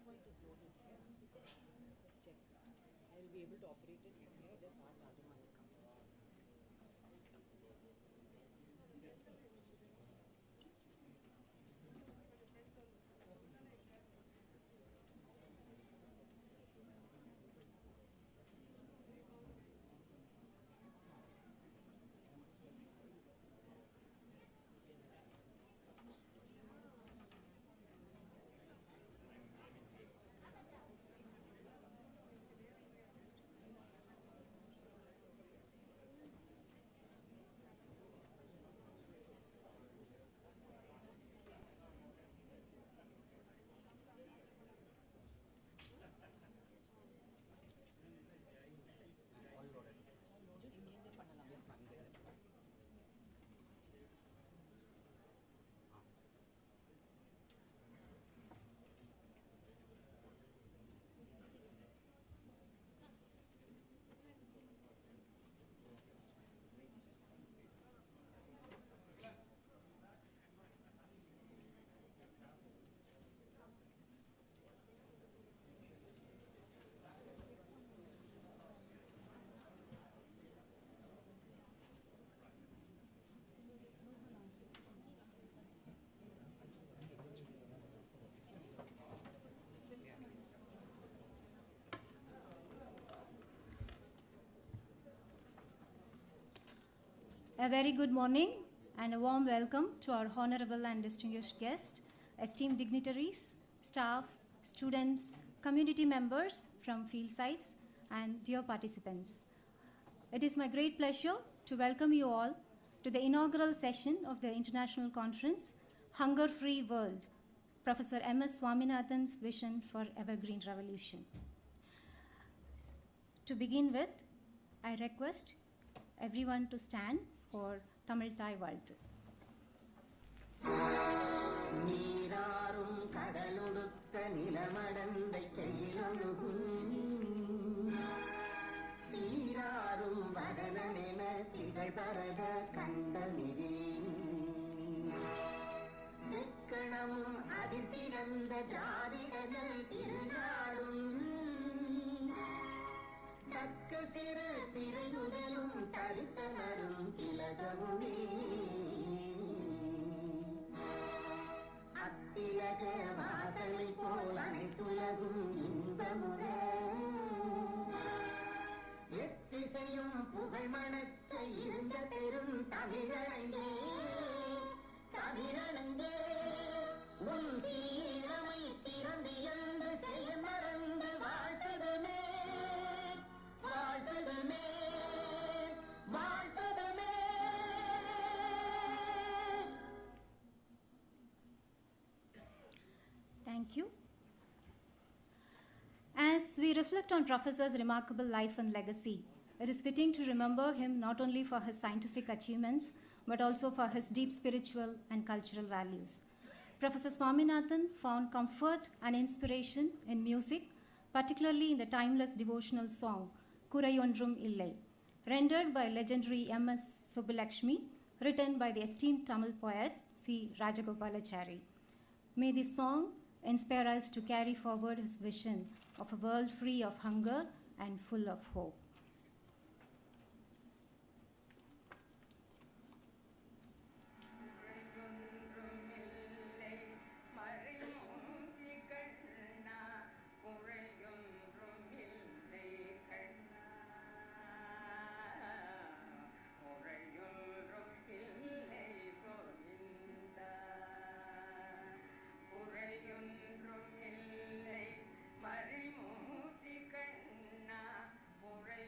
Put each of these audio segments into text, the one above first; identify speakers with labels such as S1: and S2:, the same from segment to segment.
S1: why it is loaded here. Just check. I will be able to operate it from here. Just ask Rajama will come.
S2: A very good morning and a warm welcome to our honorable and distinguished guests, esteemed dignitaries, staff, students, community members from field sites, and dear participants. It is my great pleasure to welcome you all to the inaugural session of the International Conference, Hunger-Free World, Professor M.S. Swaminathan's Vision for Evergreen Revolution. To begin with, I request everyone to stand for Tamil Thai Valtu. நீராறும் கடலொடுத்த நிலமடந்தை கையிலொழுகும் சீராறும் வதனமென திகழ்பரத கண்டமிதேன் எக்கணமும் அதில் சிறந்த திராவிடர்கள் திருநாடும் தக்க சிறு திருகுடலும் தரித்தனரும் திலகமுமே அத்திலக வாசலை போல் அனைத்துலகும் இன்பமுற எத்திசையும் புகழ் மணக்க இருந்த பெரும் தமிழனங்கே தமிழனங்கே உன் சீரமை திறந்து என்று செய்ய மறந்து வாழ்த்ததுமே வாழ்த்ததுமே வாழ்த்ததுமே. Thank you. As we reflect on Professor's remarkable life and legacy, it is fitting to remember him not only for his scientific achievements, but also for his deep spiritual and cultural values. Professor Swaminathan found comfort and inspiration in music, particularly in the timeless devotional song, Kurayondrum Illai, rendered by legendary M.S. Subbulakshmi, written by the esteemed Tamil poet C. Rajagopalachari. May this song inspire us to carry forward his vision of a world free of hunger and full of hope.
S3: Pure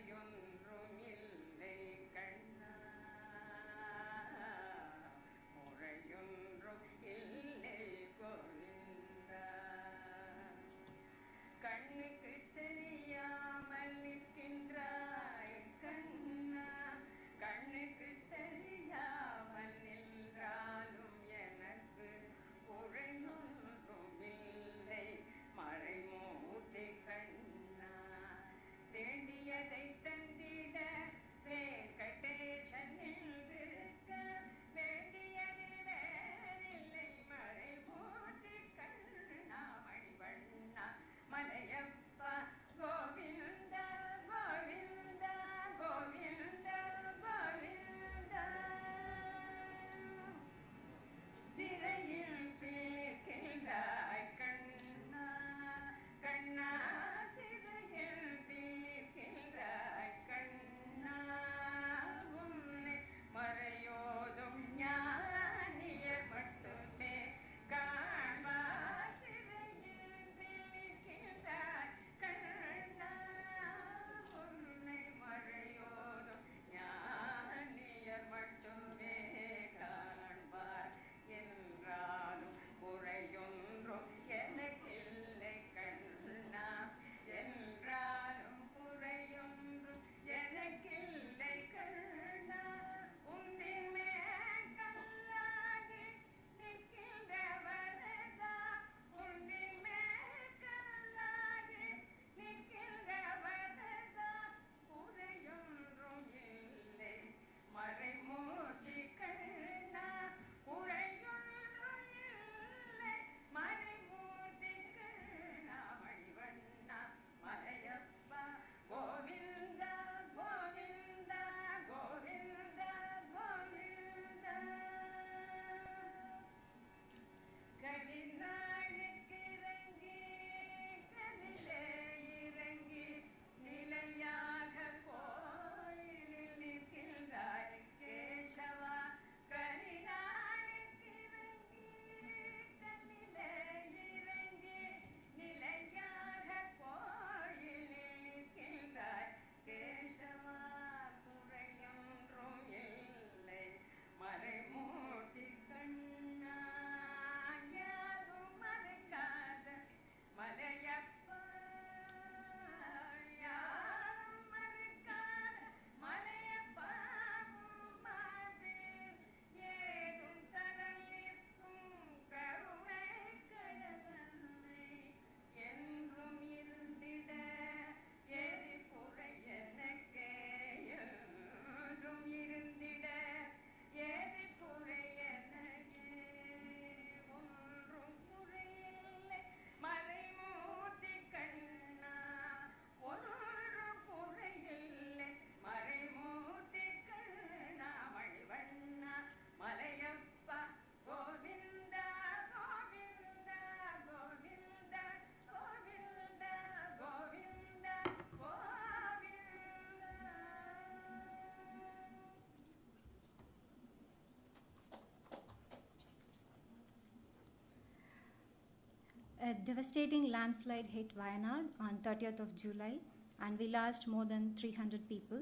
S2: A devastating landslide hit Wayanad on 30th of July, and we lost more than 300 people.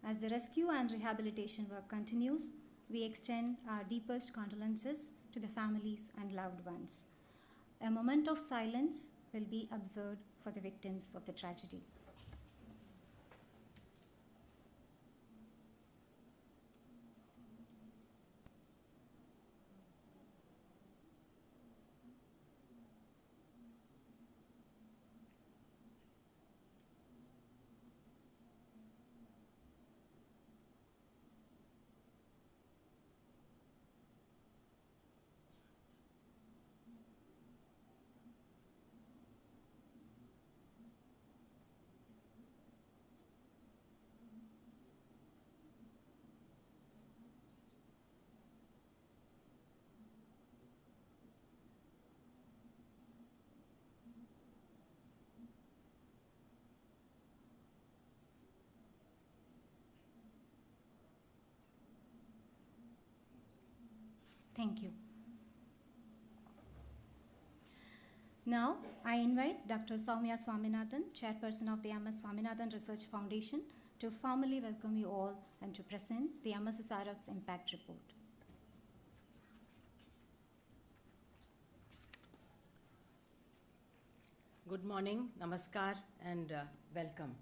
S2: As the rescue and rehabilitation work continues, we extend our deepest condolences to the families and loved ones. A moment of silence will be observed for the victims of the tragedy. Thank you. Now, I invite Dr. Soumya Swaminathan, Chairperson of the M.S. Swaminathan Research Foundation, to formally welcome you all and to present the MSSRF's Impact Report.
S1: Good morning, namaskar, and welcome.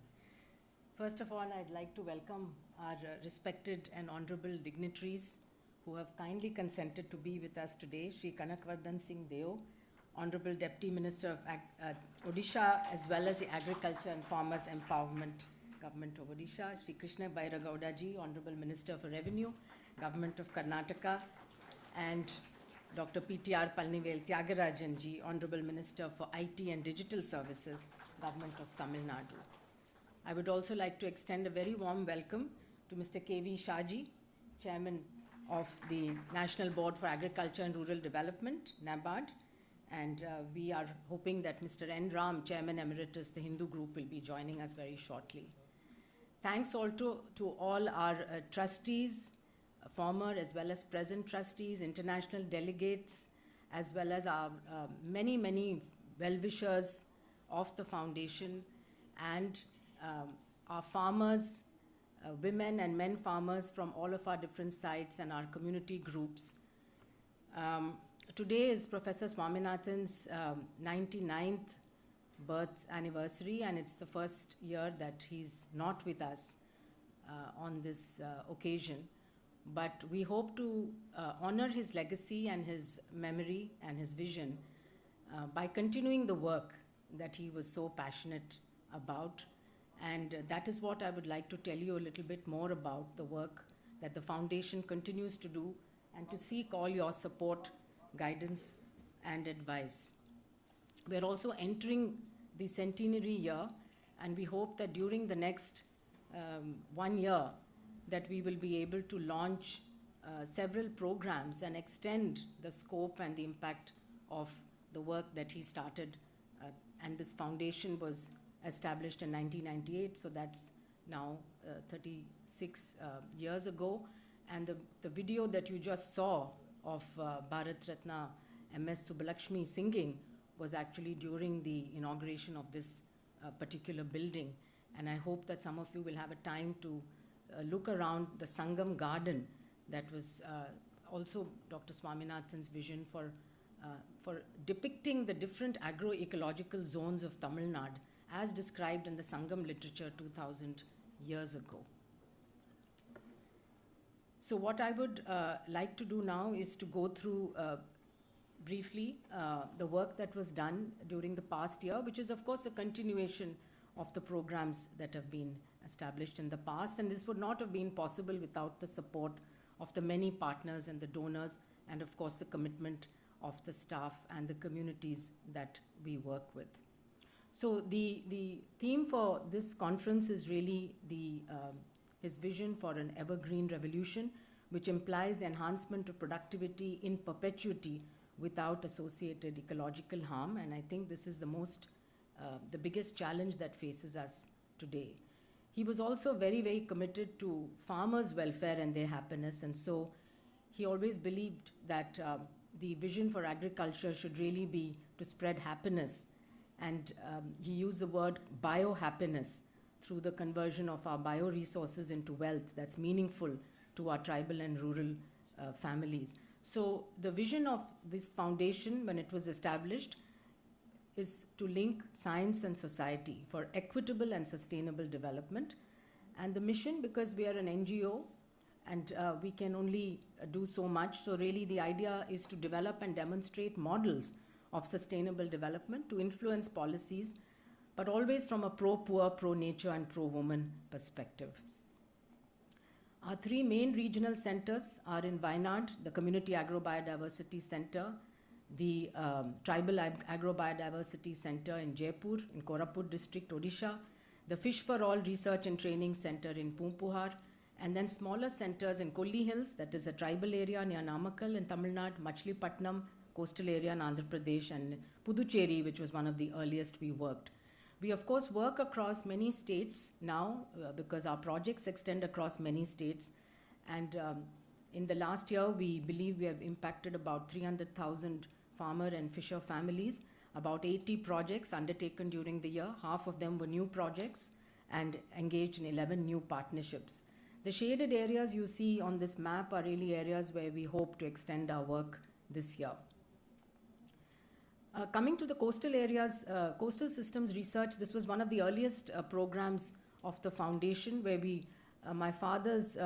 S1: First of all, I'd like to welcome our respected and honorable dignitaries who have kindly consented to be with us today. Shri Kanak Vardhan Singh Deo, Honorable Deputy Minister of Odisha, as well as the Agriculture and Farmers Empowerment, Government of Odisha. Shri Krishna Byre Gowda ji, Honorable Minister for Revenue, Government of Karnataka, and Dr. P.T.R. Palanivel Tyagarajan ji, Honorable Minister for IT and Digital Services, Government of Tamil Nadu. I would also like to extend a very warm welcome to Mr. K.V. Shaji, Chairman of the National Board for Agriculture and Rural Development, NABARD, and we are hoping that Mr. N. Ram, Chairman Emeritus, the Hindu Group, will be joining us very shortly. Thanks also to all our trustees, former as well as present trustees, international delegates, as well as our many, many well-wishers of the foundation, and our farmers, women and men farmers from all of our different sites and our community groups. Today is Professor Swaminathan's 99th birth anniversary, and it's the first year that he's not with us on this occasion. But we hope to honor his legacy and his memory and his vision by continuing the work that he was so passionate about. And that is what I would like to tell you a little bit more about the work that the foundation continues to do, and to seek all your support, guidance, and advice. We're also entering the centenary year, and we hope that during the next 1 year that we will be able to launch several programs and extend the scope and the impact of the work that he started. And this foundation was established in 1998, so that's now 36 years ago. And the video that you just saw of Bharat Ratna M.S. Subbulakshmi singing was actually during the inauguration of this particular building. And I hope that some of you will have a time to look around the Sangam garden. That was also Dr. Swaminathan's vision for depicting the different agroecological zones of Tamil Nadu as described in the Sangam literature 2000 years ago. So what I would like to do now is to go through briefly the work that was done during the past year, which is of course a continuation of the programs that have been established in the past, and this would not have been possible without the support of the many partners and the donors, and of course the commitment of the staff and the communities that we work with. So the theme for this conference is really his vision for an evergreen revolution, which implies enhancement of productivity in perpetuity without associated ecological harm. And I think this is the biggest challenge that faces us today. He was also very, very committed to farmers' welfare and their happiness, and so he always believed that the vision for agriculture should really be to spread happiness. And he used the word biohappiness through the conversion of our bioresources into wealth that's meaningful to our tribal and rural families. So the vision of this foundation, when it was established, is to link science and society for equitable and sustainable development. And the mission, because we are an NGO and we can only do so much, so really the idea is to develop and demonstrate models of sustainable development to influence policies, but always from a pro-poor, pro-nature and pro-woman perspective. Our three main regional centers are in Wayanad, the Community Agro-Biodiversity Center, the Tribal Agro-Biodiversity Center in Jaipur, in Koraput district, Odisha, the Fish for All Research and Training Center in Pumpuhar, and then smaller centers in Kolli Hills, that is a tribal area near Namakkal in Tamil Nadu, Machilipatnam, coastal area in Andhra Pradesh, and Puducherry, which was one of the earliest we worked. We, of course, work across many states now because our projects extend across many states. And in the last year, we believe we have impacted about 300,000 farmer and fisher families, about 80 projects undertaken during the year. Half of them were new projects and engaged in 11 new partnerships. The shaded areas you see on this map are really areas where we hope to extend our work this year. Coming to the coastal areas, coastal systems research, this was one of the earliest programs of the foundation where we, my father's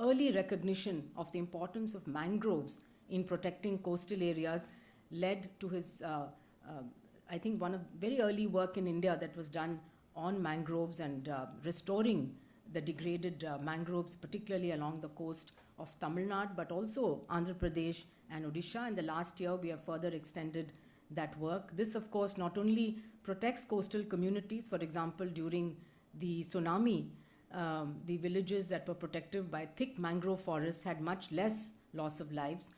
S1: early recognition of the importance of mangroves in protecting coastal areas led to his, I think one of very early work in India that was done on mangroves and restoring the degraded mangroves, particularly along the coast of Tamil Nadu, but also Andhra Pradesh and Odisha. In the last year, we have further extended that work. This, of course, not only protects coastal communities, for example, during the tsunami, the villages that were protected by thick mangrove forests had much less loss of lives.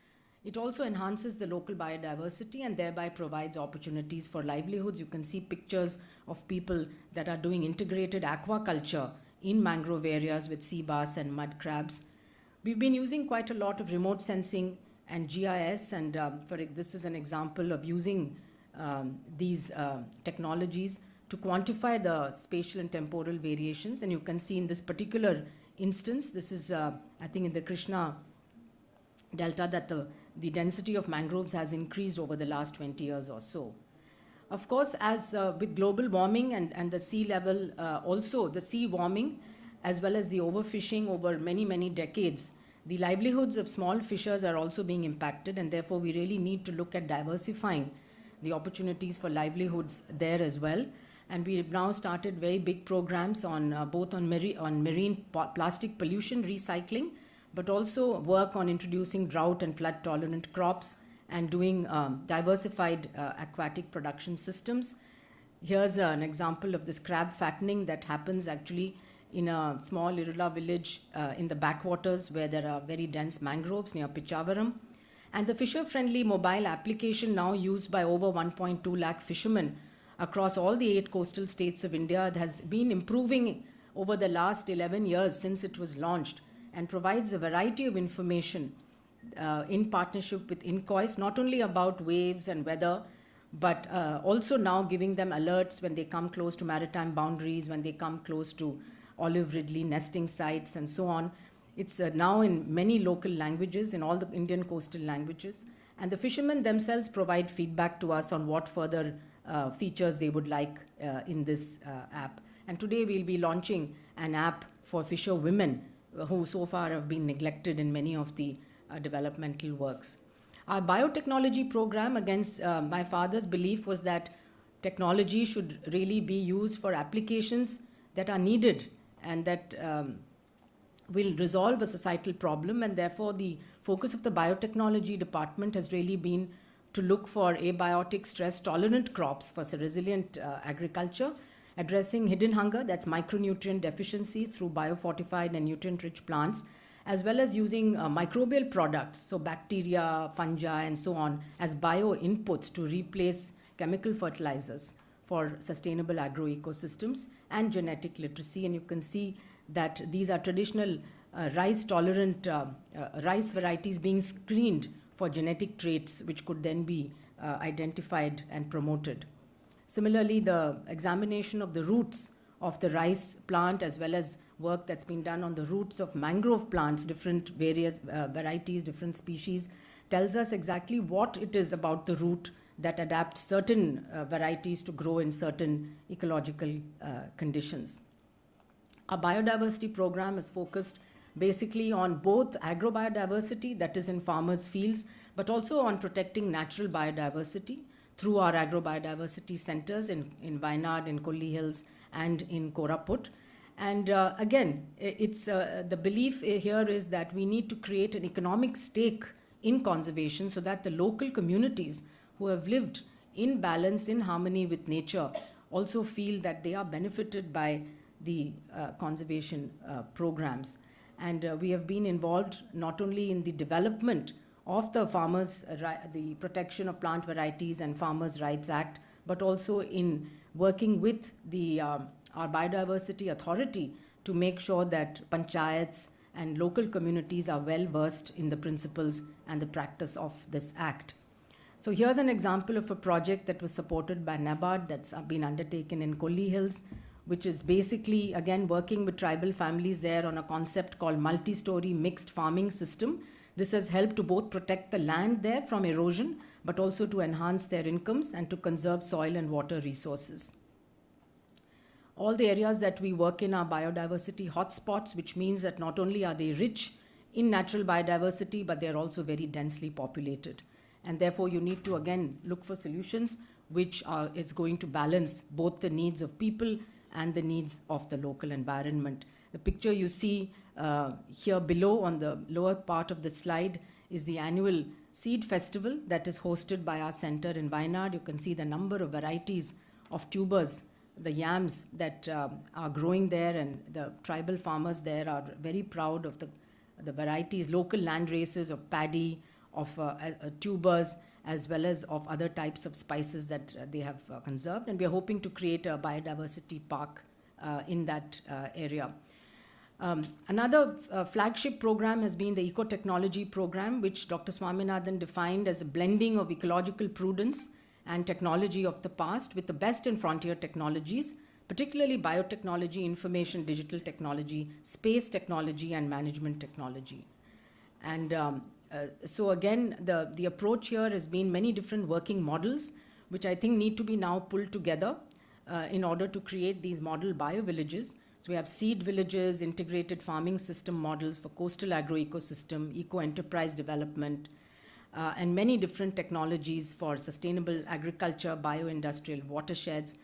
S1: It also enhances the local biodiversity and thereby provides opportunities for livelihoods. You can see pictures of people that are doing integrated aquaculture in mangrove areas with sea bass and mud crabs. We've been using quite a lot of remote sensing and GIS, and this is an example of using these technologies to quantify the spatial and temporal variations. And you can see in this particular instance, this is, I think, in the Krishna Delta, that the density of mangroves has increased over the last 20 years or so. Of course, as with global warming and the sea level, also the sea warming, as well as the overfishing over many, many decades, the livelihoods of small fishers are also being impacted, and therefore we really need to look at diversifying the opportunities for livelihoods there as well. And we have now started very big programs on both on marine plastic pollution recycling, but also work on introducing drought and flood tolerant crops and doing diversified aquatic production systems. Here's an example of this crab fattening that happens actually in a small Irula village in the backwaters where there are very dense mangroves near Pichavaram. And the fisher-friendly mobile application now used by over 1.2 lakh fishermen across all the 8 coastal states of India has been improving over the last 11 years since it was launched, and provides a variety of information in partnership with INCOIS, not only about waves and weather, but also now giving them alerts when they come close to maritime boundaries, when they come close to olive ridley nesting sites and so on. It's now in many local languages, in all the Indian coastal languages. And the fishermen themselves provide feedback to us on what further features they would like in this app. And today we'll be launching an app for fisherwomen who so far have been neglected in many of the developmental works. Our biotechnology program, against my father's belief, was that technology should really be used for applications that are needed and that will resolve a societal problem, and therefore the focus of the biotechnology department has really been to look for abiotic stress-tolerant crops for resilient agriculture, addressing hidden hunger, that's micronutrient deficiencies, through biofortified and nutrient-rich plants, as well as using microbial products, so bacteria, fungi, and so on, as bio-inputs to replace chemical fertilizers for sustainable agroecosystems, and genetic literacy. And you can see that these are traditional rice-tolerant rice varieties being screened for genetic traits which could then be identified and promoted. Similarly, the examination of the roots of the rice plant, as well as work that's been done on the roots of mangrove plants, different various varieties, different species, tells us exactly what it is about the root that adapts certain varieties to grow in certain ecological conditions. Our biodiversity program is focused basically on both agrobiodiversity, that is in farmers' fields, but also on protecting natural biodiversity through our agrobiodiversity centers in Wayanad, in Kolli Hills, and in Koraput. And again, it's the belief here is that we need to create an economic stake in conservation so that the local communities who have lived in balance, in harmony with nature, also feel that they are benefited by the conservation programs. And we have been involved not only in the development of the farmers, the Protection of Plant Varieties and Farmers' Rights Act, but also in working with the our Biodiversity Authority to make sure that panchayats and local communities are well versed in the principles and the practice of this act. So here's an example of a project that was supported by NABARD that's been undertaken in Kolli Hills, which is basically, again, working with tribal families there on a concept called multi-story mixed farming system. This has helped to both protect the land there from erosion, but also to enhance their incomes and to conserve soil and water resources. All the areas that we work in are biodiversity hotspots, which means that not only are they rich in natural biodiversity, but they're also very densely populated. And therefore, you need to, again, look for solutions which is going to balance both the needs of people and the needs of the local environment. The picture you see here below on the lower part of the slide is the annual seed festival that is hosted by our center in Wayanad. You can see the number of varieties of tubers, the yams that are growing there, and the tribal farmers there are very proud of the varieties, local land races of paddy, of tubers, as well as of other types of spices that they have conserved. And we are hoping to create a biodiversity park in that area. Another flagship program has been the Eco-Technology program, which Dr. Swaminathan defined as a blending of ecological prudence and technology of the past with the best in frontier technologies, particularly biotechnology, information, digital technology, space technology, and management technology. And so again, the approach here has been many different working models, which I think need to be now pulled together in order to create these model bio-villages. So we have seed villages, integrated farming system models for coastal agro-ecosystem, eco-enterprise development, and many different technologies for sustainable agriculture, bio-industrial watersheds.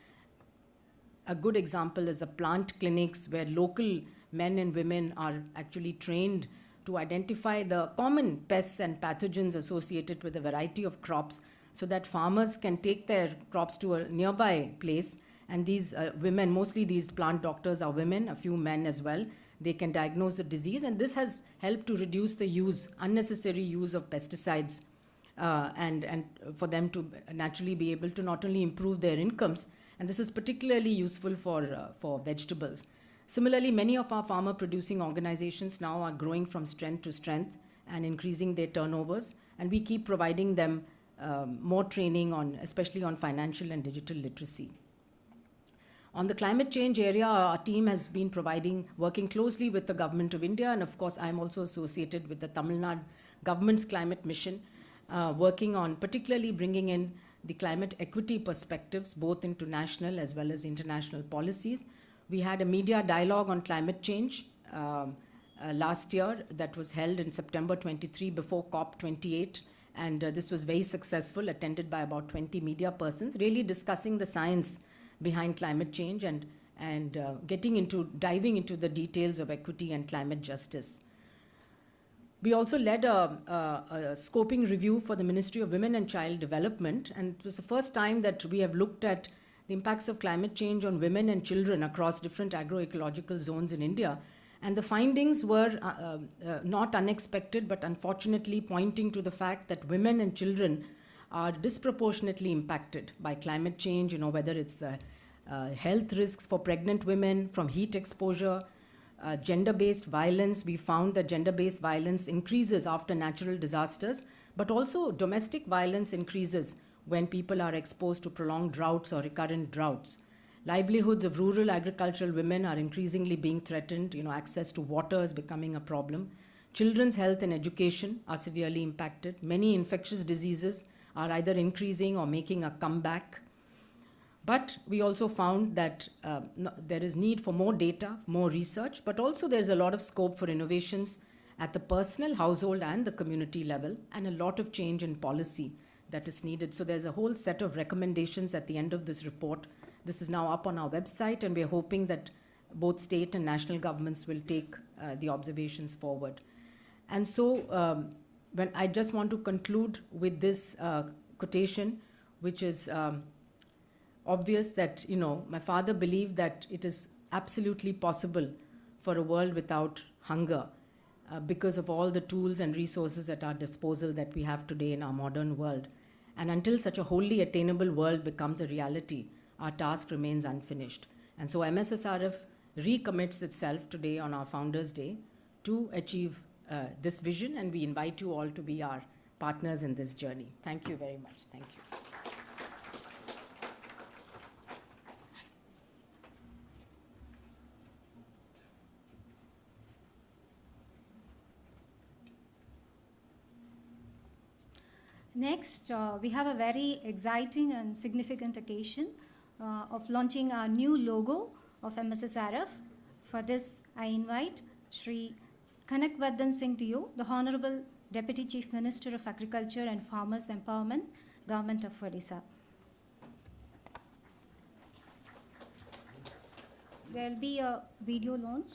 S1: A good example is the plant clinics where local men and women are actually trained to identify the common pests and pathogens associated with a variety of crops so that farmers can take their crops to a nearby place. And these women, mostly these plant doctors are women, a few men as well, they can diagnose the disease. And this has helped to reduce the unnecessary use of pesticides and for them to naturally be able to not only improve their incomes, and this is particularly useful for vegetables. Similarly, many of our farmer producing organizations now are growing from strength to strength and increasing their turnovers, and we keep providing them more training especially on financial and digital literacy. On the climate change area, our team has been working closely with the Government of India, and of course I'm also associated with the Tamil Nadu government's climate mission, working on particularly bringing in the climate equity perspectives both into national as well as international policies. We had a media dialogue on climate change last year that was held in September 23 before COP28, and this was very successful, attended by about 20 media persons, really discussing the science behind climate change and diving into the details of equity and climate justice. We also led a scoping review for the Ministry of Women and Child Development, and it was the first time that we have looked at the impacts of climate change on women and children across different agroecological zones in India. And the findings were not unexpected, but unfortunately pointing to the fact that women and children are disproportionately impacted by climate change, whether it's the health risks for pregnant women from heat exposure, gender-based violence. We found that gender-based violence increases after natural disasters, but also domestic violence increases when people are exposed to prolonged droughts or recurrent droughts. Livelihoods of rural agricultural women are increasingly being threatened. Access to water is becoming a problem. Children's health and education are severely impacted. Many infectious diseases are either increasing or making a comeback. But we also found that there is need for more data, more research, but also there's a lot of scope for innovations at the personal, household, and the community level, and a lot of change in policy that is needed. So there's a whole set of recommendations at the end of this report. This is now up on our website, and we're hoping that both state and national governments will take the observations forward. And so when I just want to conclude with this quotation, which is obvious that, my father believed that it is absolutely possible for a world without hunger because of all the tools and resources at our disposal that we have today in our modern world. And until such a wholly attainable world becomes a reality, our task remains unfinished. And so MSSRF recommits itself today on our Founders' Day to achieve this vision, and we invite you all to be our partners in this journey. Thank you very much. Thank you.
S2: Next, we have a very exciting and significant occasion of launching our new logo of MSSRF. For this, I invite Shri Kanak Vardhan Singh to you, the Honorable Deputy Chief Minister of Agriculture and Farmers Empowerment, Government of Odisha. There will be a video launch.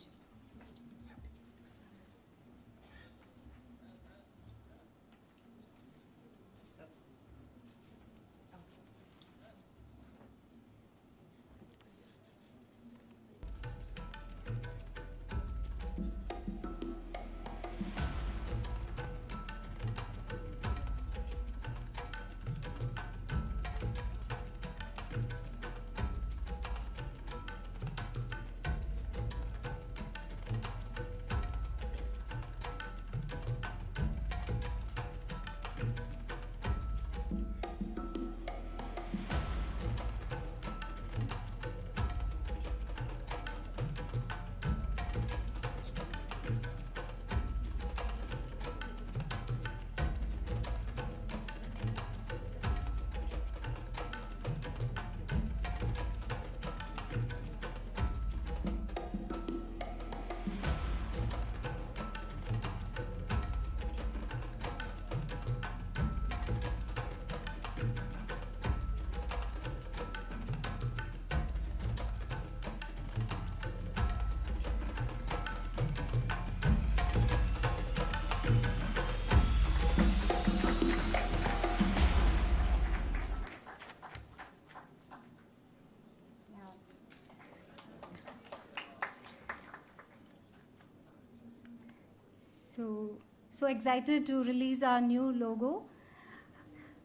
S2: So excited to release our new logo.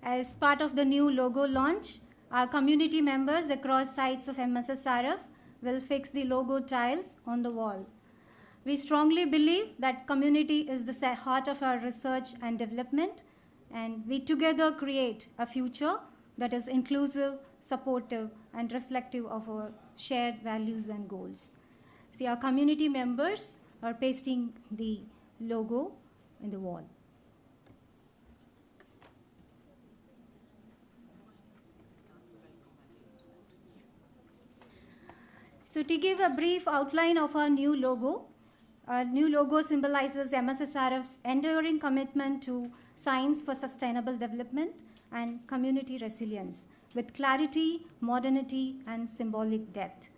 S2: As part of the new logo launch, our community members across sites of MSSRF will fix the logo tiles on the wall. We strongly believe that community is the heart of our research and development, and we together create a future that is inclusive, supportive, and reflective of our shared values and goals. See, our community members are pasting the logo in the wall. So to give a brief outline of our new logo symbolizes MSSRF's enduring commitment to science for sustainable development and community resilience with clarity, modernity, and symbolic depth.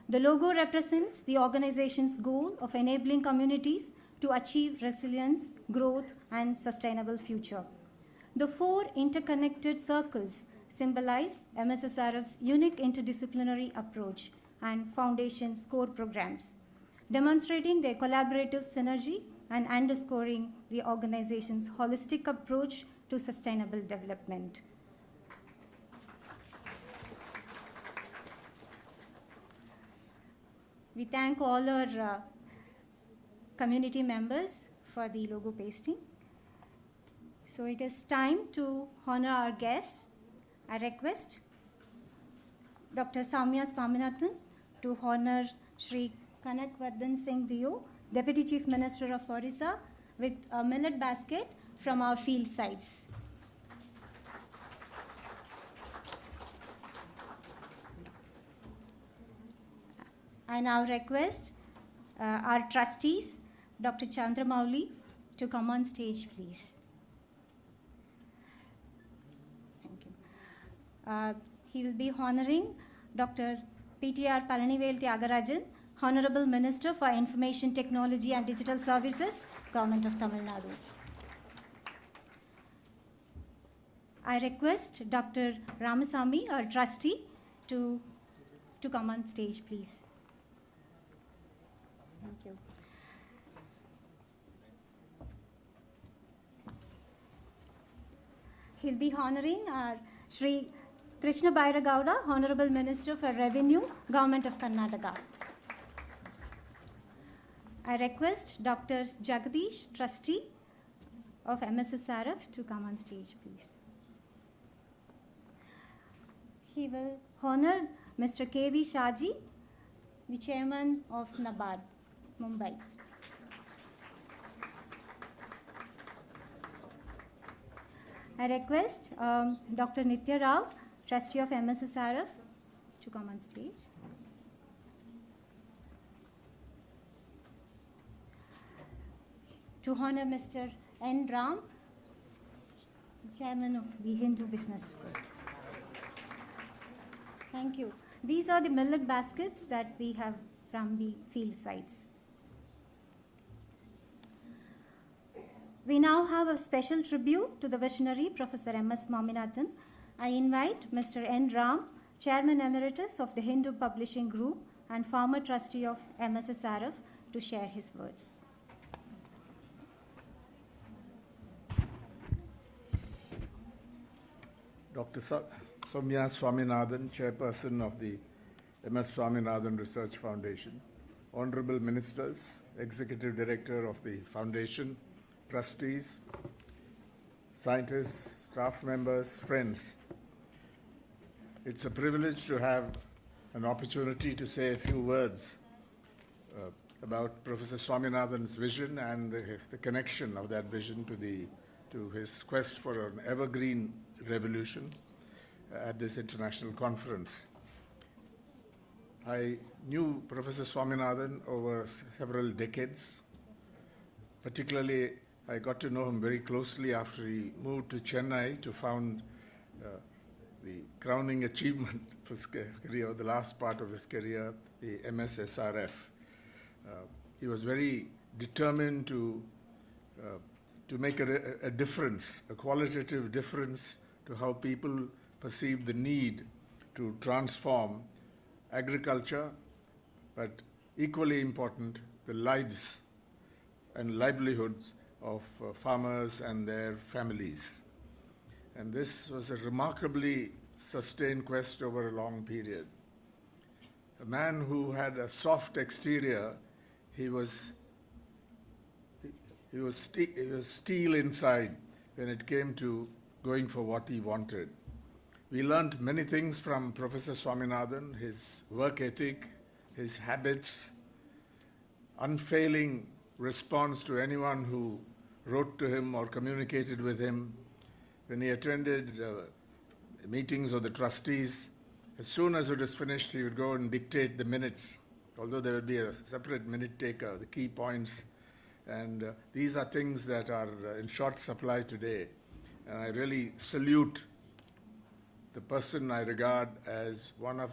S2: The logo represents the organization's goal of enabling communities to achieve resilience, growth, and sustainable future. The 4 interconnected circles symbolize MSSRF's unique interdisciplinary approach and Foundation's core programs, demonstrating their collaborative synergy and underscoring the organization's holistic approach to sustainable development. We thank all our community members for the logo pasting. So it is time to honor our guests. I request Dr. Swaminathan to honor Shri Kanak Vardhan Singh Dio, Deputy Chief Minister of Orissa, with a millet basket from our field sites. I now request our trustees, Dr. Chandramouli, to come on stage, please. Thank you. He will be honoring Dr. P.T.R. Palanivel Tyagarajan, Honorable Minister for Information Technology and Digital Services, Government of Tamil Nadu. I request Dr. Ramasamy, our trustee, to come on stage, please. Thank you. He'll be honoring our Shri Krishna Byre Gowda, Honorable Minister for Revenue, Government of Karnataka. I request Dr. Jagadish, trustee of MSSRF, to come on stage, please. He will honor Mr. K.V. Shaji, the chairman of NABARD, Mumbai. I request Dr. Nitya Rao, trustee of MSSRF, to come on stage. To honor Mr. N. Ram, chairman of the Hindu Business School. Thank you. These are the millet baskets that we have from the field sites. We now have a special tribute to the visionary Professor M.S. Swaminathan. I invite Mr. N. Ram, Chairman Emeritus of the Hindu Publishing Group and former trustee of MSSRF, to share his words.
S3: Dr. Soumya Swaminathan, Chairperson of the M.S. Swaminathan Research Foundation, Honorable Ministers, Executive Director of the Foundation, trustees, scientists, staff members, friends. It's a privilege to have an opportunity to say a few words about Professor Swaminathan's vision and the connection of that vision to his quest for an evergreen revolution at this international conference. I knew Professor Swaminathan over several decades. Particularly, I got to know him very closely after he moved to Chennai to found the crowning achievement of his career, the last part of his career, the MSSRF. He was very determined to make a difference, a qualitative difference to how people perceive the need to transform agriculture, but equally important, the lives and livelihoods of farmers and their families. And this was a remarkably sustained quest over a long period. A man who had a soft exterior, he was steel inside when it came to going for what he wanted. We learned many things from Professor Swaminathan, his work ethic, his habits, unfailing response to anyone who wrote to him or communicated with him. When he attended meetings of the trustees, as soon as it was finished, he would go and dictate the minutes, although there would be a separate minute taker, the key points. And these are things that are in short supply today. And I really salute the person I regard as one of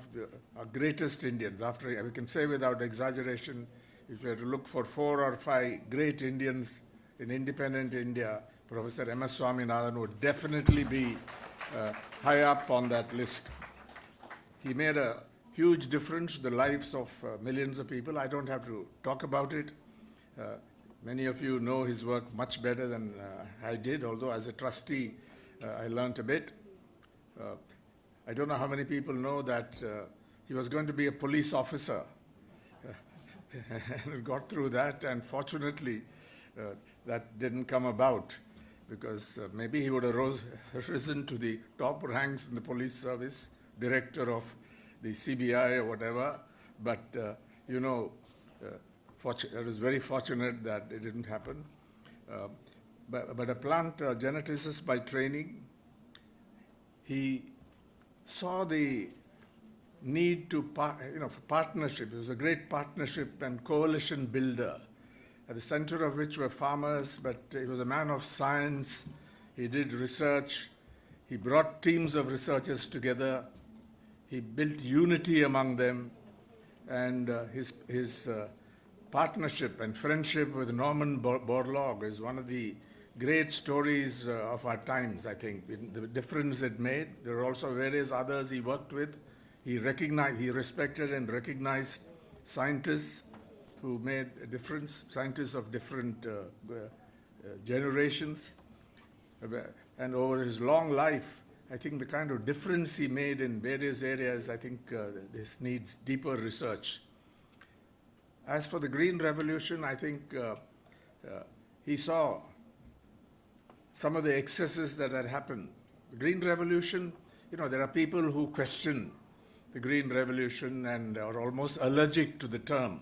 S3: our greatest Indians. After, we can say without exaggeration, if you were to look for 4 or 5 great Indians in independent India, Professor M.S. Swaminathan would definitely be high up on that list. He made a huge difference to the lives of millions of people. I don't have to talk about it. Many of you know his work much better than I did, although as a trustee, I learned a bit. I don't know how many people know that he was going to be a police officer. And got through that, and fortunately, that didn't come about. because maybe he would have risen to the top ranks in the police service, director of the CBI or whatever, but I was very fortunate that it didn't happen. But a plant geneticist by training, he saw the need to for partnership. He was a great partnership and coalition builder, at the center of which were farmers, but he was a man of science. He did research. He brought teams of researchers together. He built unity among them, and his partnership and friendship with Norman Borlaug is one of the great stories of our times, I think. The difference it made. There are also various others he worked with. He respected and recognized scientists who made a difference, scientists of different generations. And over his long life, I think the kind of difference he made in various areas, I think this needs deeper research. As for the Green Revolution, I think he saw some of the excesses that had happened. The Green Revolution, there are people who question the Green Revolution and are almost allergic to the term.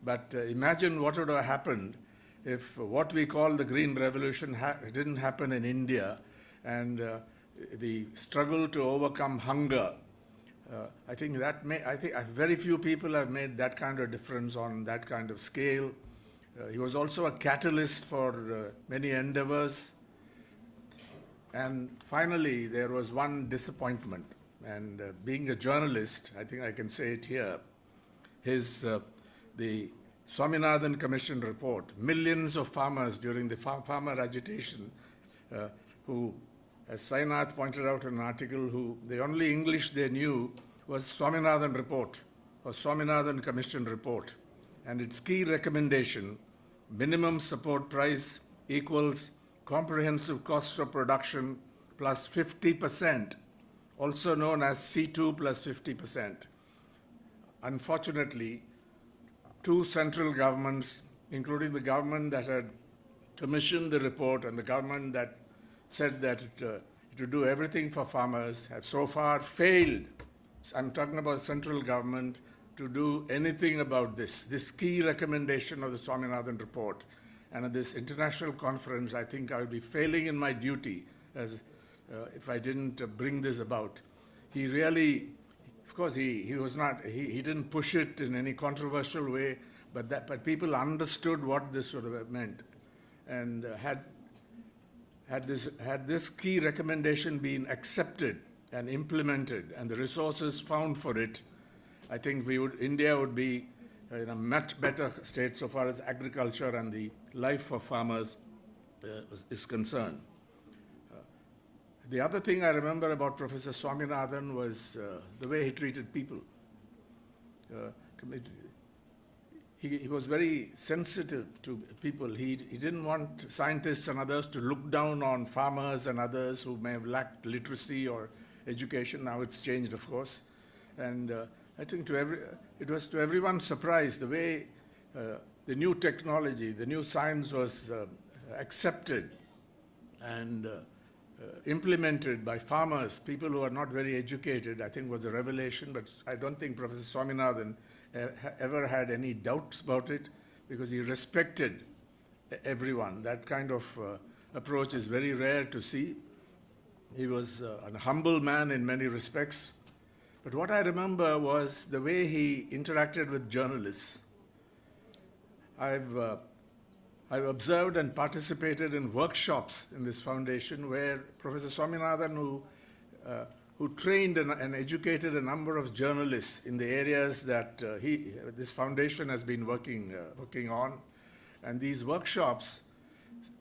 S3: But imagine what would have happened if what we call the Green Revolution didn't happen in India, and the struggle to overcome hunger. I think very few people have made that kind of difference on that kind of scale. He was also a catalyst for many endeavors. And finally, there was one disappointment. And being a journalist, I think I can say it here, the Swaminathan Commission report, millions of farmers during the farmer agitation who, as Sainath pointed out in an article, the only English they knew was Swaminathan report or Swaminathan Commission report. And its key recommendation, minimum support price equals comprehensive cost of production plus 50%, also known as C2 plus 50%. Unfortunately, two central governments, including the government that had commissioned the report and the government that said that it would do everything for farmers, have so far failed. I'm talking about central government to do anything about this key recommendation of the Swaminathan report. And at this international conference, I think I would be failing in my duty if I didn't bring this about. He really, of course, he didn't push it in any controversial way, but people understood what this sort of meant. And had this key recommendation been accepted and implemented and the resources found for it, I think India would be in a much better state so far as agriculture and the life for farmers is concerned. The other thing I remember about Professor Swaminathan was the way he treated people. He was very sensitive to people. He didn't want scientists and others to look down on farmers and others who may have lacked literacy or education. Now it's changed, of course. And I think it was to everyone's surprise the way the new technology, the new science was accepted and implemented by farmers, people who are not very educated. I think was a revelation, but I don't think Professor Swaminathan ever had any doubts about it, because he respected everyone. That kind of approach is very rare to see. He was a humble man in many respects. But what I remember was the way he interacted with journalists. I've observed and participated in workshops in this foundation where Professor Swaminathan, who trained and educated a number of journalists in the areas that this foundation has been working on. And these workshops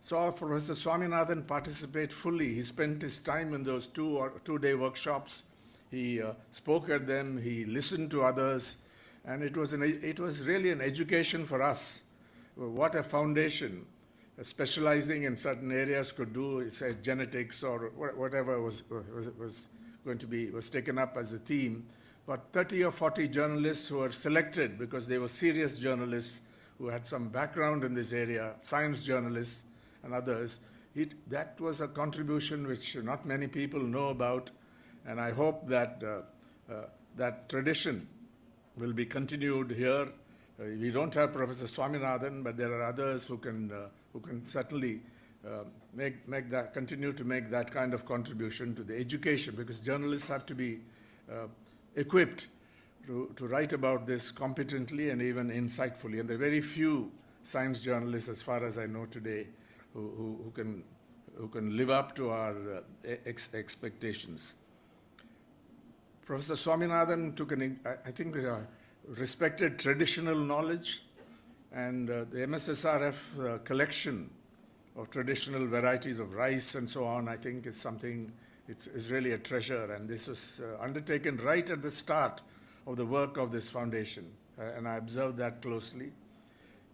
S3: saw Professor Swaminathan participate fully. He spent his time in those two-day workshops. He spoke at them, he listened to others, and it was really an education for us. What a foundation specializing in certain areas could do, say genetics or whatever was taken up as a theme. But 30 or 40 journalists who were selected because they were serious journalists who had some background in this area, science journalists and others, that was a contribution which not many people know about, and I hope that that tradition will be continued here. We don't have Professor Swaminathan, but there are others who can certainly continue to make that kind of contribution to the education, because journalists have to be equipped to write about this competently and even insightfully. And there are very few science journalists, as far as I know today, who can live up to our expectations. Professor Swaminathan took I think respected traditional knowledge, and the MSSRF collection of traditional varieties of rice and so on, I think is something, it's really a treasure, and this was undertaken right at the start of the work of this foundation, and I observed that closely.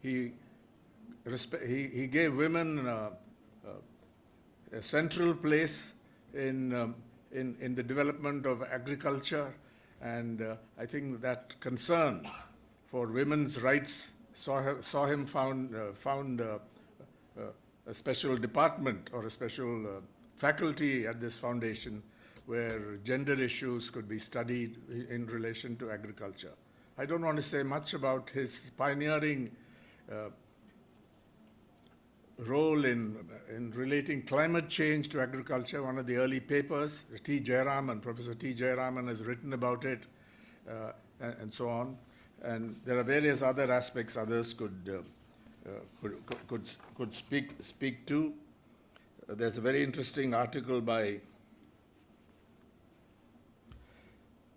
S3: He gave women a central place in the development of agriculture, and I think that concern for women's rights saw him found a special department or a special faculty at this foundation where gender issues could be studied in relation to agriculture. I don't want to say much about his pioneering role in relating climate change to agriculture. One of the early papers, Professor T. Jayaraman has written about it, and so on. And there are various other aspects others could speak to. There's a very interesting article by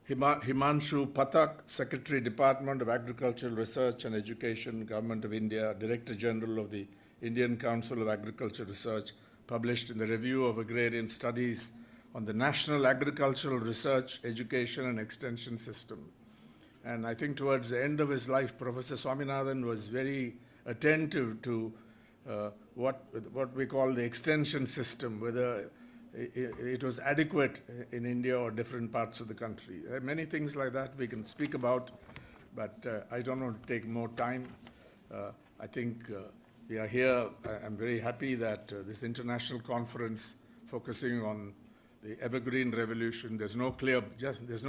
S3: Himanshu Pathak, Secretary, Department of Agricultural Research and Education, Government of India, Director General of the Indian Council of Agricultural Research, published in the Review of Agrarian Studies on the National Agricultural Research, Education and Extension System. And I think towards the end of his life, Professor Swaminathan was very attentive to what we call the extension system, whether it was adequate in India or different parts of the country. There are many things like that we can speak about, but I don't want to take more time. I think we are here. I'm very happy that this international conference focusing on the Evergreen Revolution, there's no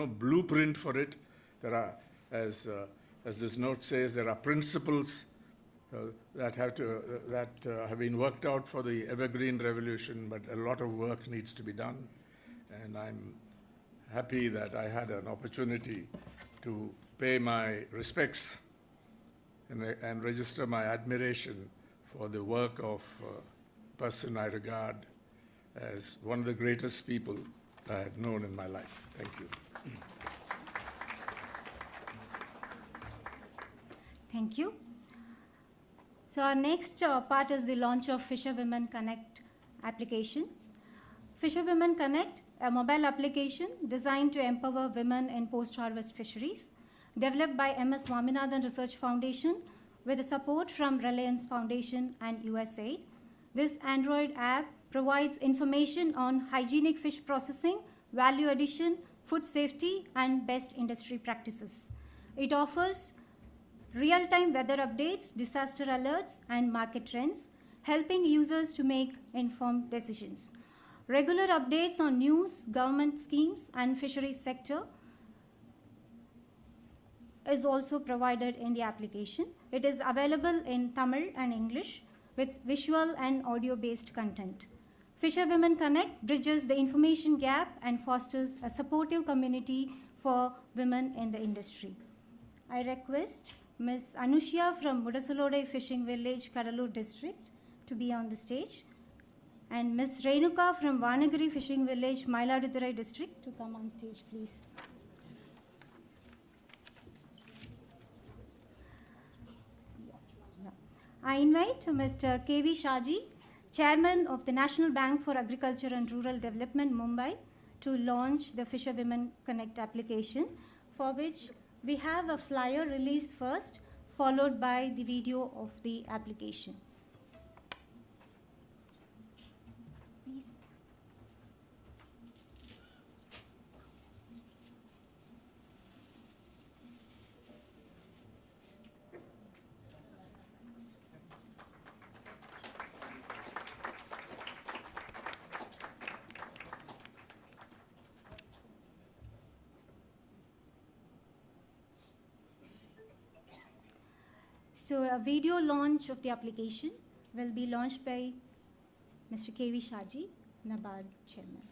S3: blueprint for it. There are, as this note says, there are principles that have been worked out for the Evergreen Revolution, but a lot of work needs to be done. And I'm happy that I had an opportunity to pay my respects and register my admiration for the work of a person I regard as one of the greatest people I have known in my life. Thank you.
S2: Thank you. So our next part is the launch of Fisherwomen Connect application. Fisherwomen Connect, a mobile application designed to empower women in post-harvest fisheries, developed by MS Swaminathan Research Foundation with the support from Reliance Foundation and USAID. This Android app provides information on hygienic fish processing, value addition, food safety, and best industry practices. It offers real-time weather updates, disaster alerts, and market trends, helping users to make informed decisions. Regular updates on news, government schemes, and fisheries sector is also provided in the application. It is available in Tamil and English with visual and audio-based content. Fisherwomen Connect bridges the information gap and fosters a supportive community for women in the industry. I request Ms. Anushya from Mudasalode Fishing Village, Kadalur District, to be on the stage, and Ms. Renuka from Vanagiri Fishing Village, Mailadurai District, to come on stage, please. I invite Mr. K.V. Shaji, Chairman of the National Bank for Agriculture and Rural Development, Mumbai, to launch the Fisherwomen Connect application, for which we have a flyer released first, followed by the video of the application. Please. So a video launch of the application will be launched by Mr. K.V. Shaji, NABARD Chairman.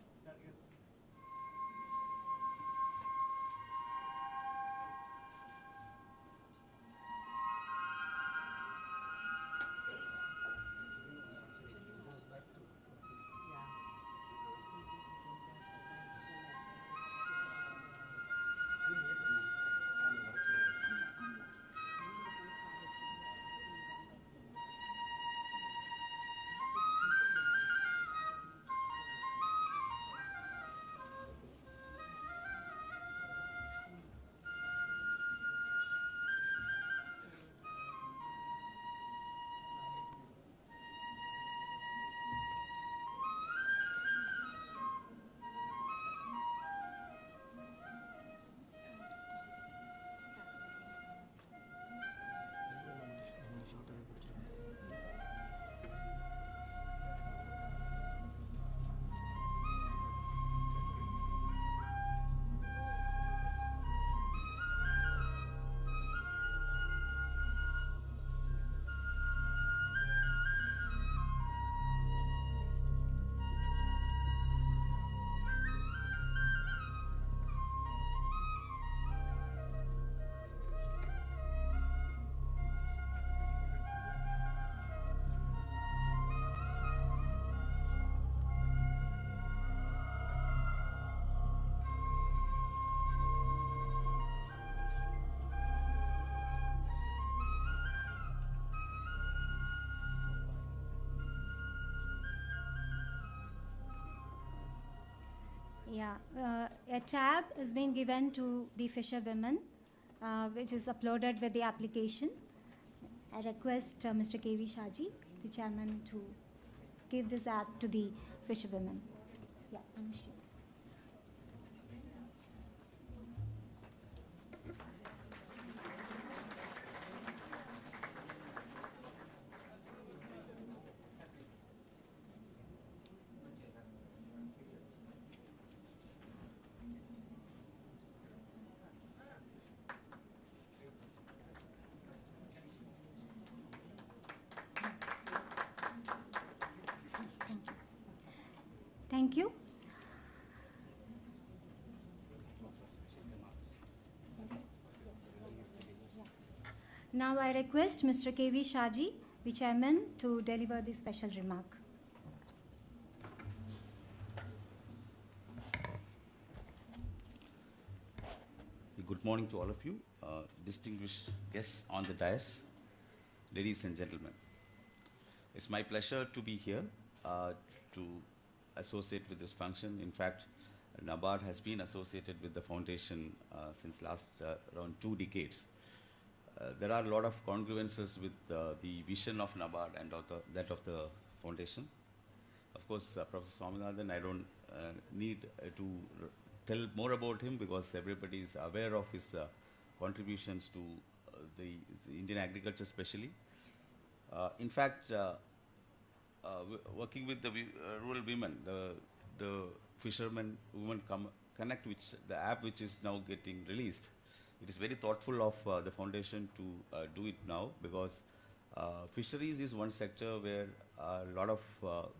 S2: Yeah, a tab is being given to the fisherwomen, which is uploaded with the application. I request Mr. K.V. Shaji, the chairman, to give this app to the fisherwomen. Yeah, I'm sure. Thank you. Now I request Mr. K.V. Shaji, the chairman, to deliver the special remark.
S4: Good morning to all of you, distinguished guests on the dais, ladies and gentlemen. It's my pleasure to be here to associate with this function. In fact, NABARD has been associated with the foundation since last around 2 decades. There are a lot of congruences with the vision of NABARD and that of the foundation. Of course, Professor Swaminathan, I don't need to tell more about him because everybody is aware of his contributions to the Indian agriculture especially. In fact, working with the rural women, the fishermen women connect, which the app which is now getting released, it is very thoughtful of the foundation to do it now, because fisheries is one sector where a lot of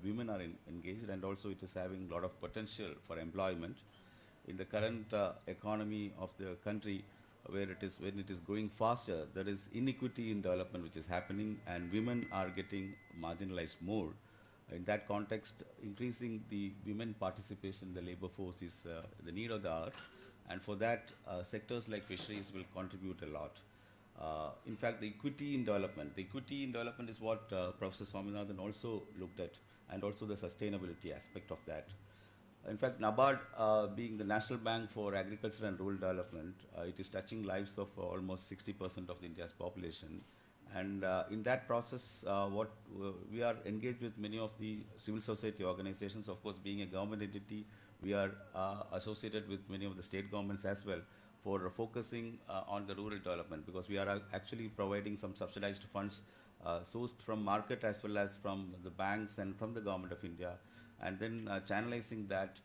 S4: women are engaged, and also it is having a lot of potential for employment. In the current economy of the country, when it is growing faster, there is inequity in development which is happening, and women are getting marginalized more. In that context, increasing the women participation in the labor force is the need of the hour, and for that, sectors like fisheries will contribute a lot. In fact, the equity in development is what Professor Swaminathan also looked at, and also the sustainability aspect of that. In fact, NABARD, being the National Bank for Agriculture and Rural Development, it is touching lives of almost 60% of India's population. And in that process, we are engaged with many of the civil society organizations. Of course, being a government entity, we are associated with many of the state governments as well for focusing on the rural development, because we are actually providing some subsidized funds sourced from market as well as from the banks and from the government of India, and then channelizing that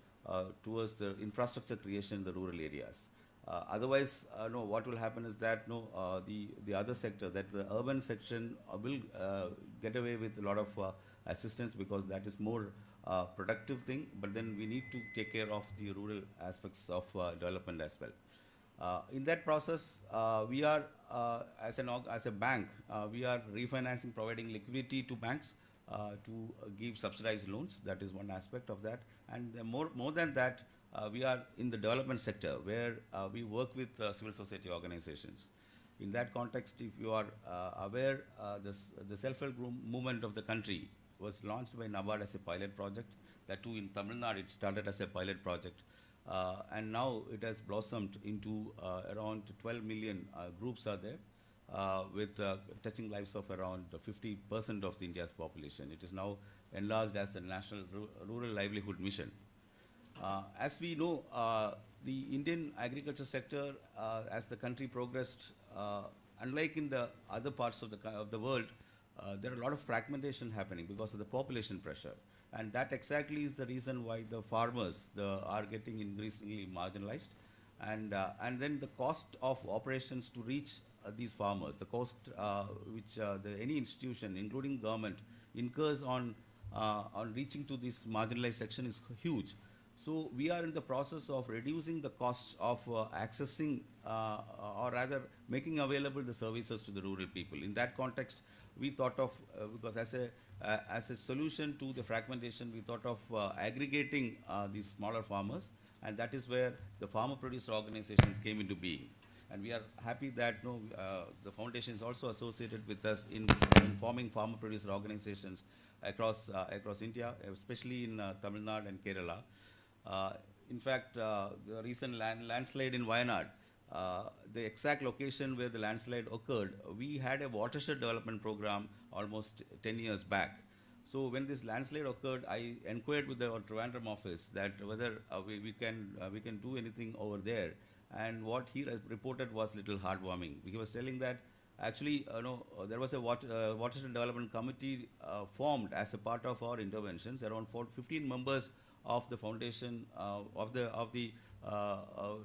S4: towards the infrastructure creation in the rural areas. Otherwise, no, what will happen is that no, the other sector, that the urban section will get away with a lot of assistance because that is more productive thing. But then we need to take care of the rural aspects of development as well. In that process, we are as a bank, we are refinancing, providing liquidity to banks to give subsidized loans. That is one aspect of that. And more than that, we are in the development sector where we work with civil society organizations. In that context, if you are aware, the self-help movement of the country was launched by NABARD as a pilot project. That too in Tamil Nadu, it started as a pilot project. And now it has blossomed into around 12 million groups are there, with touching lives of around 50% of the India's population. It is now enlarged as the National Rural Livelihood Mission. As we know, the Indian agriculture sector, as the country progressed, unlike in the other parts of the world, there are a lot of fragmentation happening because of the population pressure. And that exactly is the reason why the farmers are getting increasingly marginalized. And then the cost of operations to reach these farmers, the cost which any institution, including government, incurs on reaching to this marginalized section is huge. So we are in the process of reducing the costs of accessing or rather making available the services to the rural people. In that context, we thought of, because as a solution to the fragmentation, we thought of aggregating these smaller farmers, and that is where the farmer producer organizations came into being. And we are happy that the foundation is also associated with us in forming farmer producer organizations across India, especially in Tamil Nadu and Kerala. In fact, the recent landslide in Wayanad, the exact location where the landslide occurred, we had a watershed development program almost 10 years back. So when this landslide occurred, I inquired with the Trivandrum office that whether we can do anything over there. And what he reported was a little heartwarming. He was telling that actually, there was a watershed development committee formed as a part of our interventions. Around 15 members of the foundation of the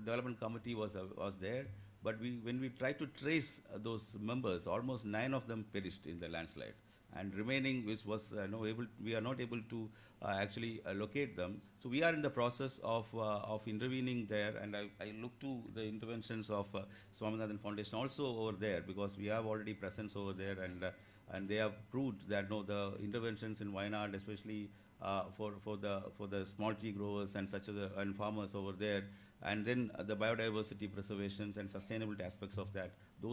S4: development committee was there. But when we tried to trace those members, almost 9 of them perished in the landslide, and remaining which was we are not able to actually locate them. So we are in the process of intervening there, and I look to the interventions of Swaminathan Foundation also over there, because we have already presence over there, and they have proved that the interventions in Wayanad, especially for the small tea growers and and farmers over there, and then the biodiversity preservations and sustainability aspects of that,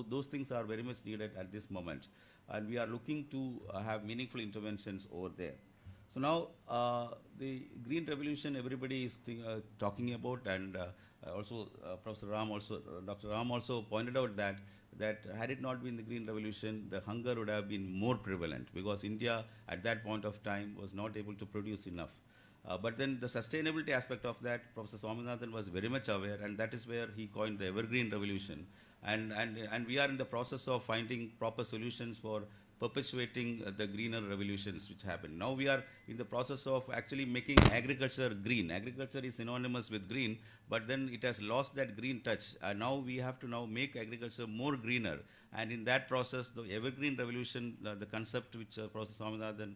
S4: those things are very much needed at this moment, and we are looking to have meaningful interventions over there. So now the Green Revolution everybody is talking about, and also Professor Ram also, Dr. Ram also pointed out that had it not been the Green Revolution, the hunger would have been more prevalent, because India at that point of time was not able to produce enough. But then the sustainability aspect of that, Professor Swaminathan was very much aware, and that is where he coined the Evergreen Revolution. And we are in the process of finding proper solutions for perpetuating the greener revolutions which happen. Now we are in the process of actually making agriculture green. Agriculture is synonymous with green, but then it has lost that green touch. Now we have to make agriculture more greener. And in that process, the Evergreen Revolution, the concept which Professor Swaminathan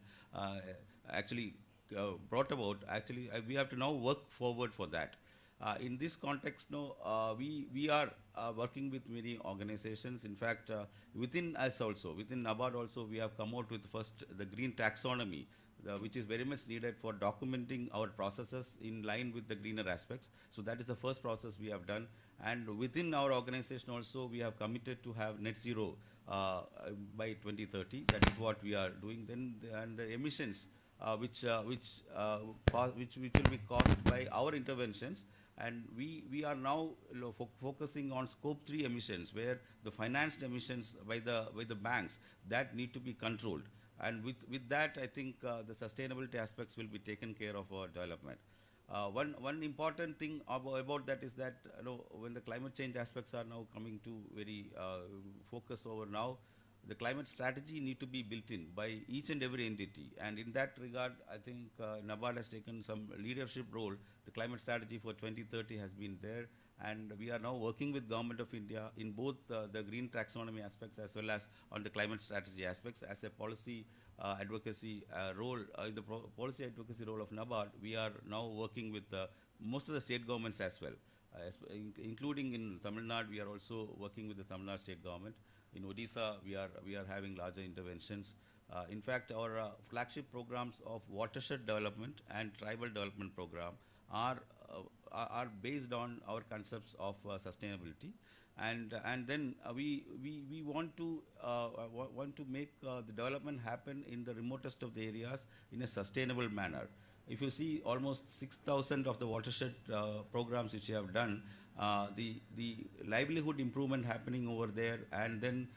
S4: actually brought about, actually we have to now work forward for that. In this context, we are working with many organizations. In fact, within us also, within NABARD also, we have come out with first the green taxonomy, which is very much needed for documenting our processes in line with the greener aspects. So that is the first process we have done. And within our organization also, we have committed to have net zero by 2030. That is what we are doing. Then and the emissions which will be caused by our interventions. And we are now focusing on scope 3 emissions, where the financed emissions by the banks, that need to be controlled. And with that, I think the sustainability aspects will be taken care of our development. One important thing about that is that when the climate change aspects are now coming to very focus over now, the climate strategy need to be built in by each and every entity. And in that regard, I think NABARD has taken some leadership role. The climate strategy for 2030 has been there, And we are now working with Government of India in both the green taxonomy aspects as well as on the climate strategy aspects. As a policy advocacy role, in the policy advocacy role of NABARD, we are now working with most of the state governments as well. Including in Tamil Nadu, we are also working with the Tamil Nadu state government. In Odisha, we are having larger interventions. In fact, our flagship programs of watershed development and tribal development program are based on our concepts of sustainability, and then we want to make the development happen in the remotest of the areas in a sustainable manner. If you see almost 6,000 of the watershed programs which we have done, the livelihood improvement happening over there, and then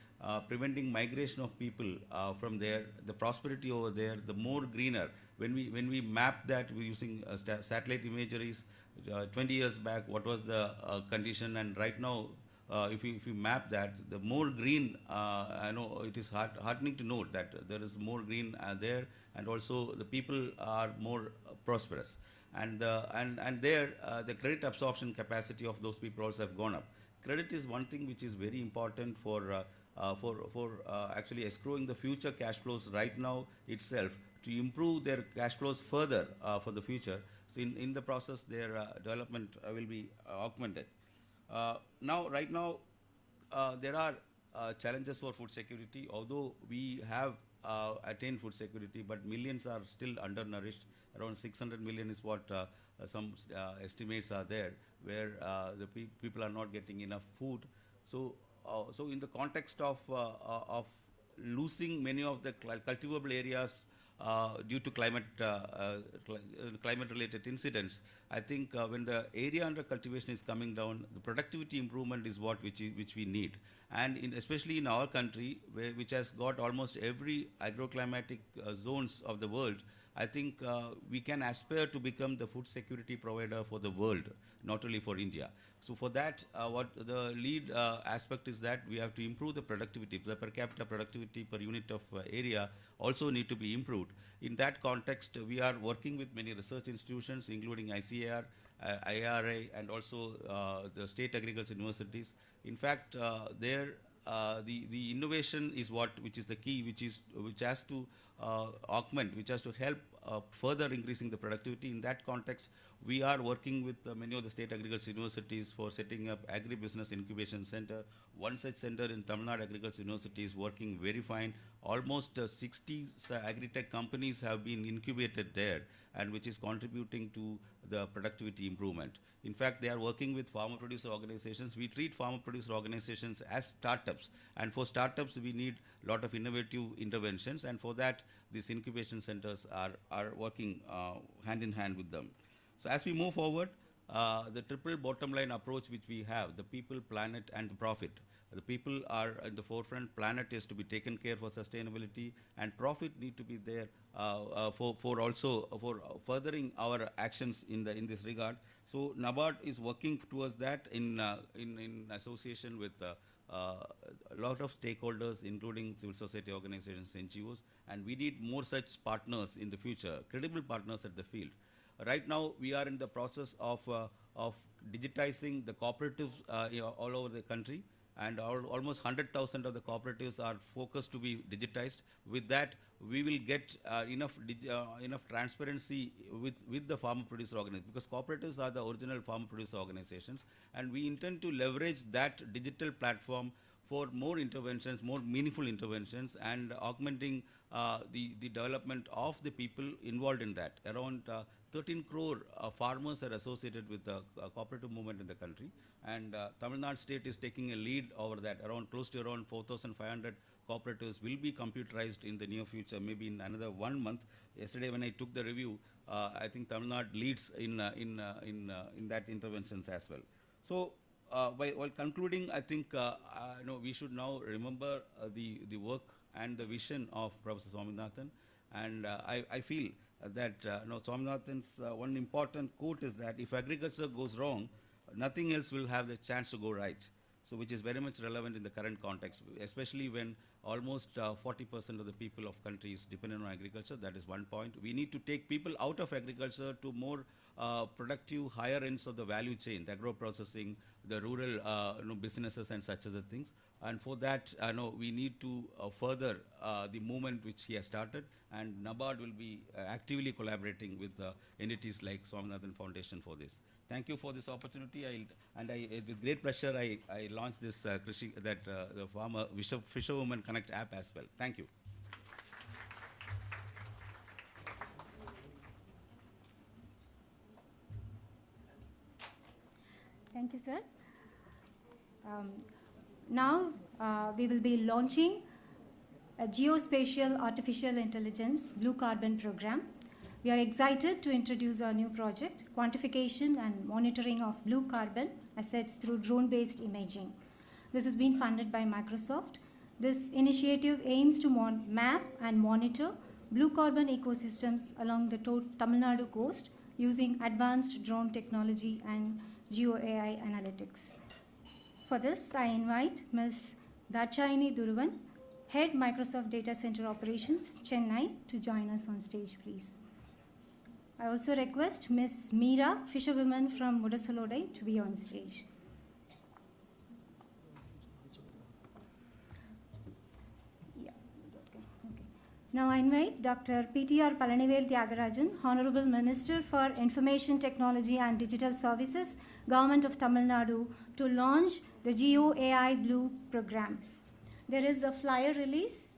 S4: preventing migration of people from there, the prosperity over there, the more greener. When we map that, we're using satellite imageries. 20 years back, what was the condition, and right now, if you map that, the more green, I know it is heartening to note that there is more green there, and also the people are more prosperous, and there the credit absorption capacity of those people also have gone up. Credit is one thing which is very important for actually escrowing the future cash flows right now itself, to improve their cash flows further for the future. So in the process, their development will be augmented. Right now, there are challenges for food security. Although we have attained food security, but millions are still undernourished. Around 600 million is what some estimates are there, where the people are not getting enough food. So in the context of losing many of the cultivable areas due to climate-related incidents, I think when the area under cultivation is coming down, the productivity improvement is which we need. And especially in our country, which has got almost every agroclimatic zones of the world, I think we can aspire to become the food security provider for the world, not only for India. So for that, what the lead aspect is that we have to improve the productivity. The per capita productivity per unit of area also need to be improved. In that context, we are working with many research institutions, including ICAR, IRA, and also the state agriculture universities. In fact, the innovation is which is the key, which has to augment, which has to help further increasing the productivity. In that context, we are working with many of the state agriculture universities for setting up agribusiness incubation center. One such center in Tamil Nadu Agriculture University is working very fine. Almost 60 agri-tech companies have been incubated there, and which is contributing to the productivity improvement. In fact, they are working with farmer producer organizations. We treat farmer producer organizations as startups, and for startups we need a lot of innovative interventions, and for that these incubation centers are working hand in hand with them. So as we move forward, the triple bottom line approach which we have, the people, planet, and the profit. The people are in the forefront. Planet is to be taken care for sustainability, and profit need to be there for furthering our actions in this regard. So NABARD is working towards that in association with a lot of stakeholders, including civil society organizations, NGOs, and we need more such partners in the future, credible partners at the field. Right now, we are in the process of digitizing the cooperatives all over the country, and almost 100,000 of the cooperatives are focused to be digitized. With that, we will get enough transparency with the farmer producer organizations, because cooperatives are the original farmer producer organizations, and we intend to leverage that digital platform for more interventions, more meaningful interventions, and augmenting the development of the people involved in that. Around 13 crore farmers are associated with the cooperative movement in the country, and Tamil Nadu state is taking a lead over that. Close to around 4,500 cooperatives will be computerized in the near future, maybe in another 1 month. Yesterday when I took the review, I think Tamil Nadu leads in that interventions as well. So while concluding, I think we should now remember the work and the vision of Professor Swaminathan, and I feel that Swaminathan's one important quote is that if agriculture goes wrong, nothing else will have the chance to go right. So which is very much relevant in the current context, especially when almost 40% of the people of country is dependent on agriculture. That is one point. We need to take people out of agriculture to more productive, higher ends of the value chain, the agro-processing, the rural businesses and such other things. And for that, we need to further the movement which he has started, and NABARD will be actively collaborating with entities like Swaminathan Foundation for this. Thank you for this opportunity. With great pleasure, I launched this the farmer fisherwomen Connect app as well. Thank you.
S2: Thank you, sir. Now we will be launching a geospatial artificial intelligence blue carbon program. We are excited to introduce our new project, quantification and monitoring of blue carbon assets through drone-based imaging. This has been funded by Microsoft. This initiative aims to map and monitor blue carbon ecosystems along the Tamil Nadu coast using advanced drone technology and Geo-AI analytics. For this, I invite Ms. Dachayani Duruvan, Head Microsoft Data Center Operations, Chennai, to join us on stage, please. I also request Ms. Meera, fisherwoman from Mudasalodai, to be on stage. Now I invite Dr. P.T.R. Palanivel Tyagarajan, Honorable Minister for Information Technology and Digital Services, Government of Tamil Nadu, to launch the Geo-AI Blue program. There is a flyer release.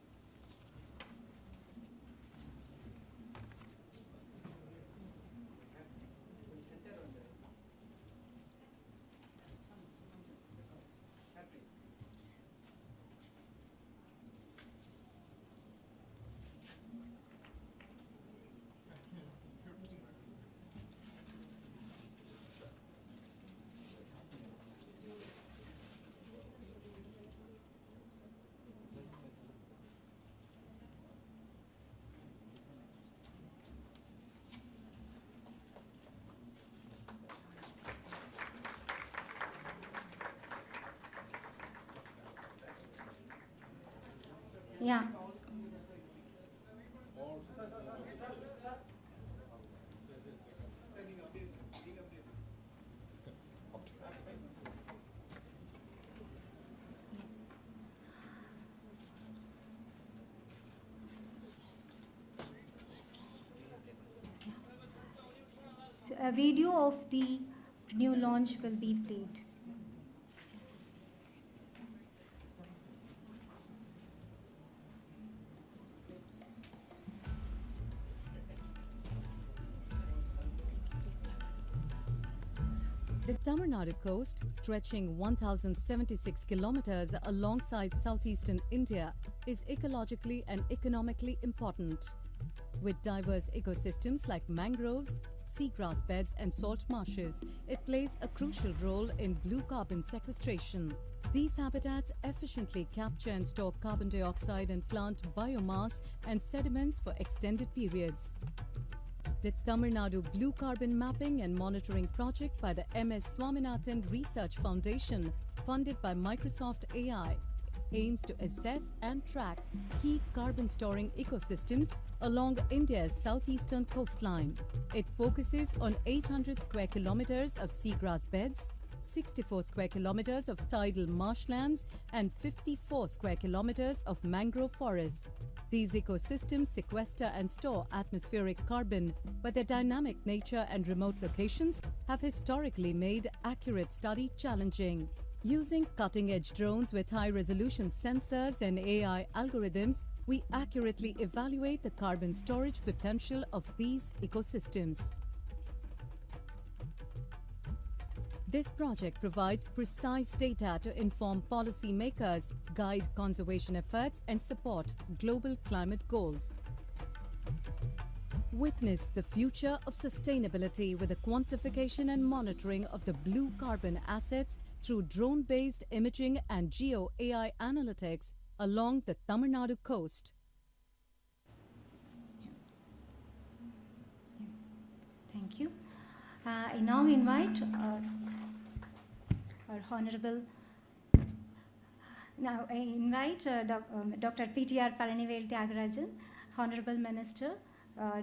S2: Yeah. A video of the new launch will be played.
S5: The Tamil Nadu coast, stretching 1,076 kilometers alongside southeastern India, is ecologically and economically important. With diverse ecosystems like mangroves, seagrass beds and salt marshes, it plays a crucial role in blue carbon sequestration. These habitats efficiently capture and store carbon dioxide and plant biomass and sediments for extended periods. The Tamil Nadu Blue Carbon Mapping and Monitoring Project by the M.S. Swaminathan Research Foundation, funded by Microsoft AI, aims to assess and track key carbon-storing ecosystems along India's southeastern coastline. It focuses on 800 square kilometers of seagrass beds, 64 square kilometers of tidal marshlands, and 54 square kilometers of mangrove forests. These ecosystems sequester and store atmospheric carbon, but their dynamic nature and remote locations have historically made accurate study challenging. Using cutting-edge drones with high-resolution sensors and AI algorithms, we accurately evaluate the carbon storage potential of these ecosystems. This project provides precise data to inform policymakers, guide conservation efforts, and support global climate goals. Witness the future of sustainability with the quantification and monitoring of the blue carbon assets through drone-based imaging and Geo-AI analytics along the Tamil Nadu coast.
S2: Thank you. I now invite our Honorable Now I invite Dr. P.T.R. Palanivel Tyagarajan, Honorable Minister,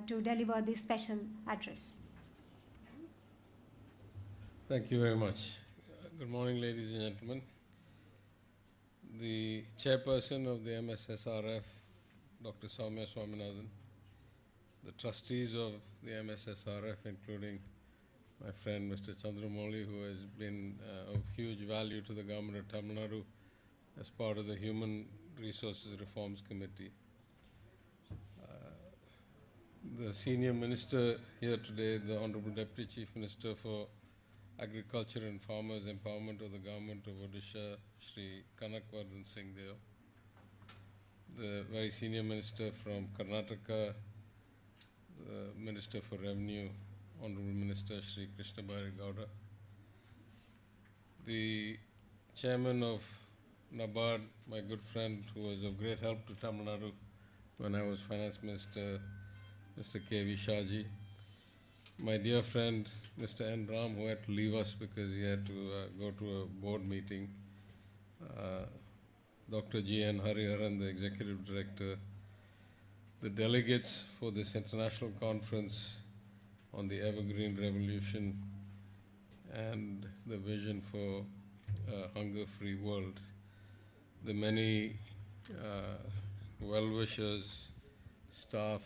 S2: to deliver this special address.
S6: Thank you very much. Good morning, ladies and gentlemen. The chairperson of the MSSRF, Dr. Swaminathan, the trustees of the MSSRF, including my friend Mr. Chandramoli, who has been of huge value to the government of Tamil Nadu as part of the Human Resources Reforms Committee. The senior minister here today, the Honorable Deputy Chief Minister for Agriculture and Farmers Empowerment of the Government of Odisha, Shri Kanak Vardhan Singh Deo. The very senior minister from Karnataka, the Minister for Revenue, Honorable Minister Shri Krishna Byre Gowda. The chairman of NABARD, my good friend, who was of great help to Tamil Nadu when I was finance minister, Mr. K.V. Shaji. My dear friend, Mr. N. Ram, who had to leave us because he had to go to a board meeting. Dr. G.N. Hariharan, the executive director. The delegates for this international conference on the Evergreen Revolution and the vision for a hunger-free world. The many well-wishers, staff,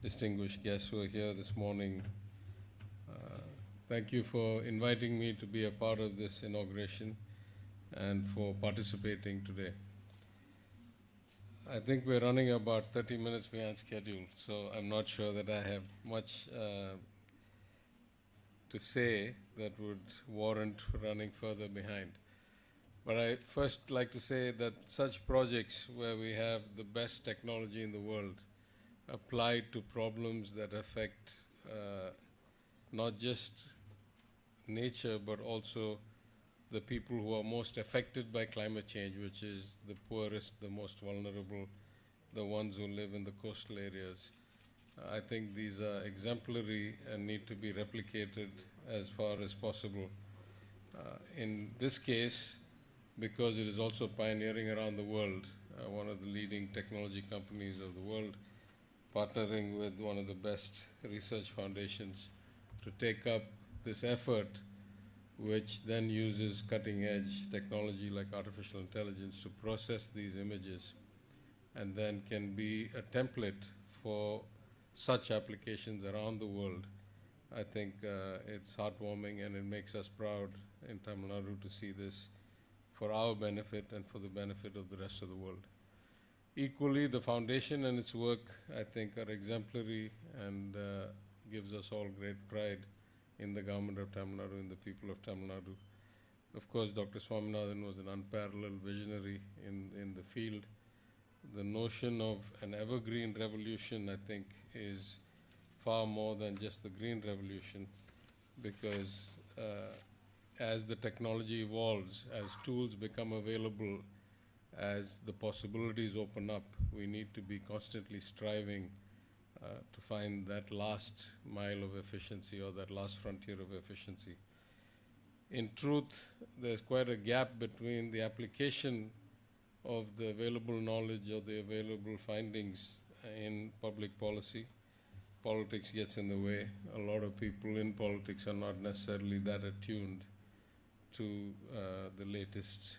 S6: distinguished guests who are here this morning. Thank you for inviting me to be a part of this inauguration and for participating today. I think we're running about 30 minutes behind schedule, so I'm not sure that I have much to say that would warrant running further behind. But I first like to say that such projects where we have the best technology in the world applied to problems that affect not just nature but also the people who are most affected by climate change, which is the poorest, the most vulnerable, the ones who live in the coastal areas. I think these are exemplary and need to be replicated as far as possible. In this case, because it is also pioneering around the world, one of the leading technology companies of the world, partnering with one of the best research foundations to take up this effort, which then uses cutting-edge technology like artificial intelligence to process these images and then can be a template for such applications around the world. I think it's heartwarming and it makes us proud in Tamil Nadu to see this for our benefit and for the benefit of the rest of the world. Equally, the foundation and its work, I think, are exemplary and gives us all great pride in the government of Tamil Nadu, in the people of Tamil Nadu. Of course, Dr. Swaminathan was an unparalleled visionary in the field. The notion of an evergreen revolution, I think, is far more than just the green revolution, because as the technology evolves, as tools become available, as the possibilities open up, we need to be constantly striving to find that last mile of efficiency or that last frontier of efficiency. In truth, there's quite a gap between the application of the available knowledge or the available findings in public policy. Politics gets in the way. A lot of people in politics are not necessarily that attuned to the latest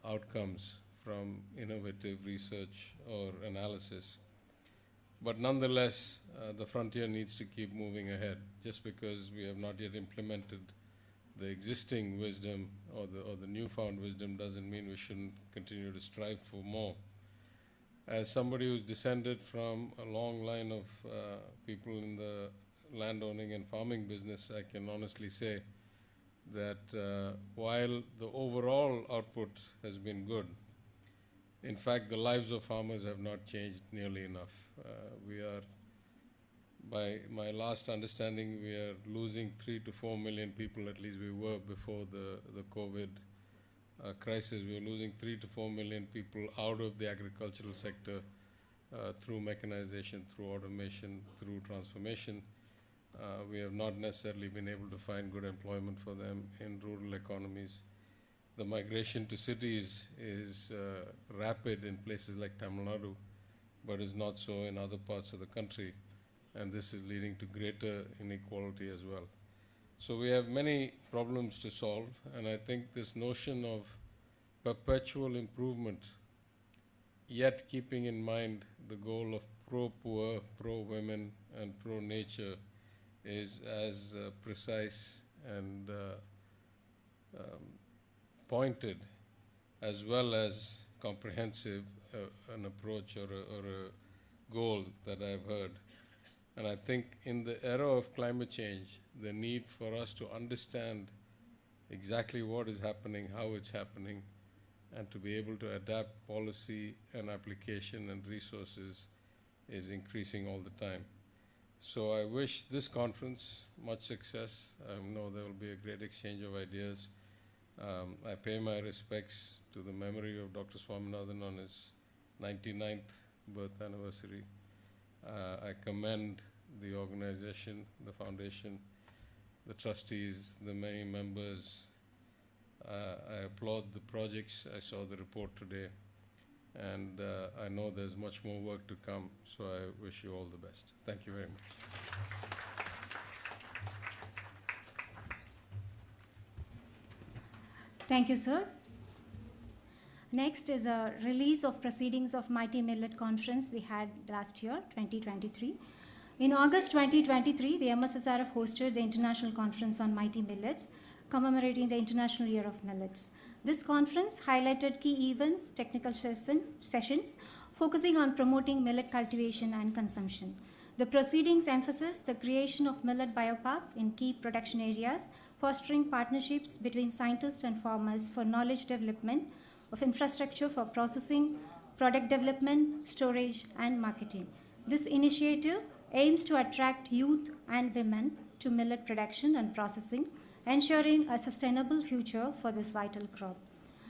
S6: outcomes from innovative research or analysis. But nonetheless, the frontier needs to keep moving ahead. Just because we have not yet implemented the existing wisdom or the newfound wisdom doesn't mean we shouldn't continue to strive for more. As somebody who's descended from a long line of people in the landowning and farming business, I can honestly say that while the overall output has been good, in fact, the lives of farmers have not changed nearly enough. We are, by my last understanding, we are losing 3 to 4 million people, at least we were before the COVID crisis. We were losing 3 to 4 million people out of the agricultural sector through mechanization, through automation, through transformation. We have not necessarily been able to find good employment for them in rural economies. the migration to cities is rapid in places like Tamil Nadu, but is not so in other parts of the country, and this is leading to greater inequality as well. So we have many problems to solve, and I think this notion of perpetual improvement, yet keeping in mind the goal of pro-poor, pro-women, and pro-nature is as precise and pointed as well as comprehensive an approach or a goal that I've heard. And I think in the era of climate change, the need for us to understand exactly what is happening, how it's happening, and to be able to adapt policy and application and resources is increasing all the time. So I wish this conference much success. I know there will be a great exchange of ideas. I pay my respects to the memory of Dr. Swaminathan on his 99th birth anniversary. I commend the organization, the foundation, the trustees, the many members. I applaud the projects. I saw the report today, and I know there's much more work to come, so I wish you all the best. Thank you very much.
S2: Thank you, sir. Next is a release of proceedings of Mighty Millet Conference we had last year, 2023. In August 2023, the MSSRF hosted the International Conference on Mighty Millets, commemorating the International Year of Millets. This conference highlighted key events, technical sessions, focusing on promoting millet cultivation and consumption. The proceedings emphasized the creation of millet biopark in key production areas, fostering partnerships between scientists and farmers for knowledge development of infrastructure for processing, product development, storage, and marketing. This initiative aims to attract youth and women to millet production and processing, ensuring a sustainable future for this vital crop.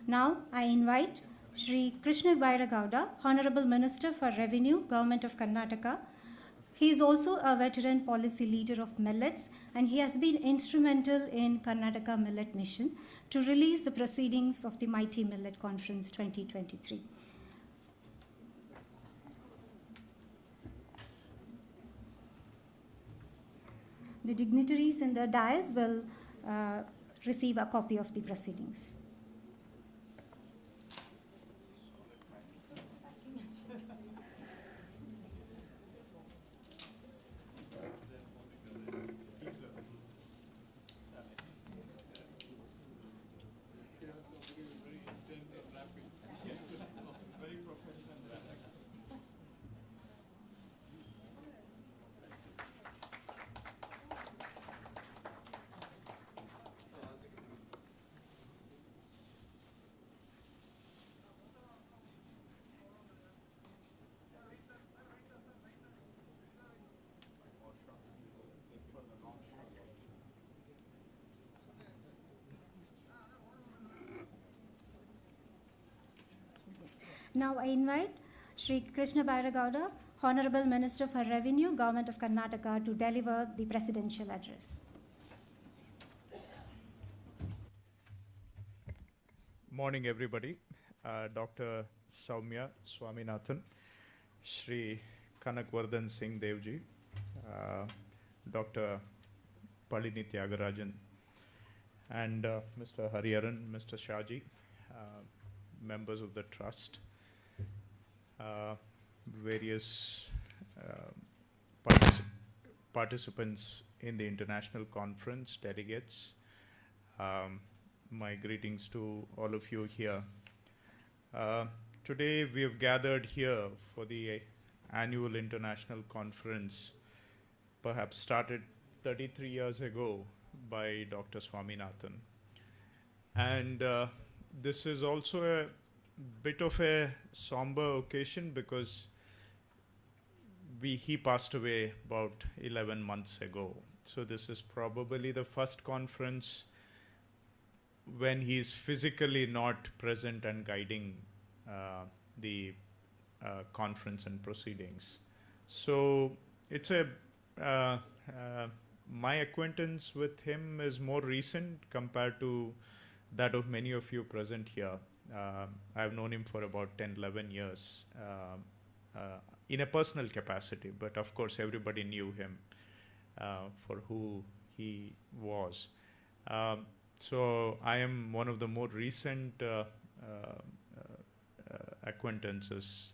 S2: Now, I invite Shri Krishna Byre Gowda, Honorable Minister for Revenue, Government of Karnataka. He is also a veteran policy leader of millets, and he has been instrumental in Karnataka Millet Mission to release the proceedings of the Mighty Millet Conference 2023. The dignitaries in the dais will receive a copy of the proceedings. Now I invite Shri Krishna Byre Gowda, Honorable Minister for Revenue, Government of Karnataka, to deliver the presidential address.
S7: Morning, everybody. Dr. Soumya Swaminathan, Shri Kanak Vardhan Singh Devji, Dr. Palanivel, and Mr. Hariharan, Mr. Shaji, members of the trust, various participants in the international conference, delegates. My greetings to all of you here. Today we have gathered here for the annual international conference, perhaps started 33 years ago by Dr. Swaminathan. And this is also a bit of a somber occasion because he passed away about 11 months ago. So this is probably the first conference when he is physically not present and guiding the conference and proceedings. So it's my acquaintance with him is more recent compared to that of many of you present here. I've known him for about 10, 11 years in a personal capacity, but of course everybody knew him for who he was. So I am one of the more recent acquaintances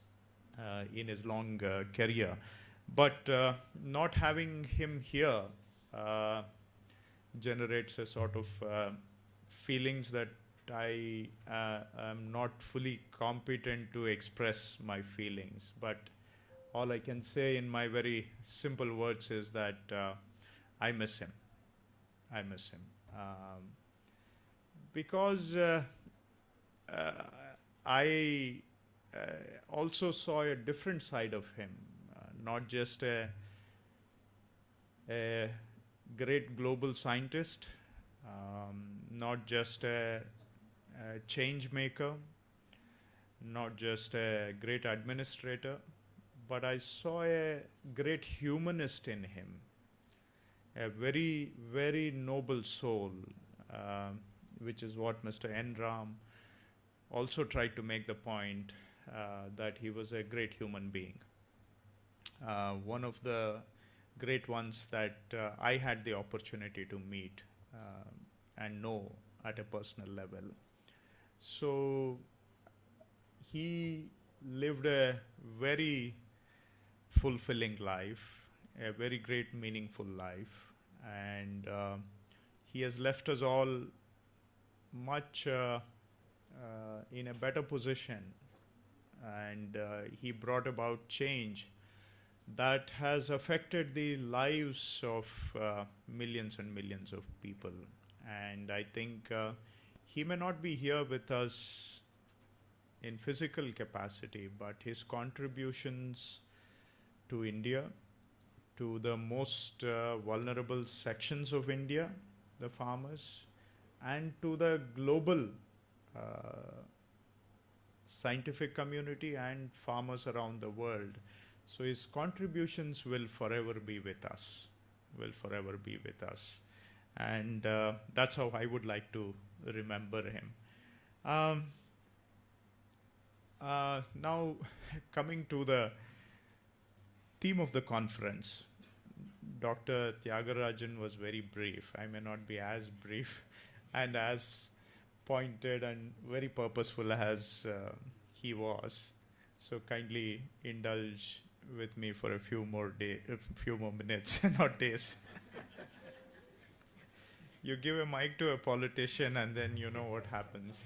S7: in his long career. But not having him here generates a sort of feelings that I am not fully competent to express my feelings. But all I can say in my very simple words is that I miss him. I miss him. Because I also saw a different side of him, not just a great global scientist, not just a change maker, not just a great administrator, but I saw a great humanist in him, a very, very noble soul, which is what Mr. N. Ram also tried to make the point that he was a great human being. One of the great ones that I had the opportunity to meet and know at a personal level. So he lived a very fulfilling life, a very great meaningful life, and he has left us all much in a better position, and he brought about change that has affected the lives of millions and millions of people. And I think he may not be here with us in physical capacity, but his contributions to India, to the most vulnerable sections of India, the farmers, and to the global scientific community and farmers around the world. So his contributions will forever be with us, And that's how I would like to remember him. Now, coming to the theme of the conference, Dr. Tyagarajan was very brief. I may not be as brief and as pointed and very purposeful as he was. So kindly indulge with me for a few more minutes, not days. You give a mic to a politician and then you know what happens.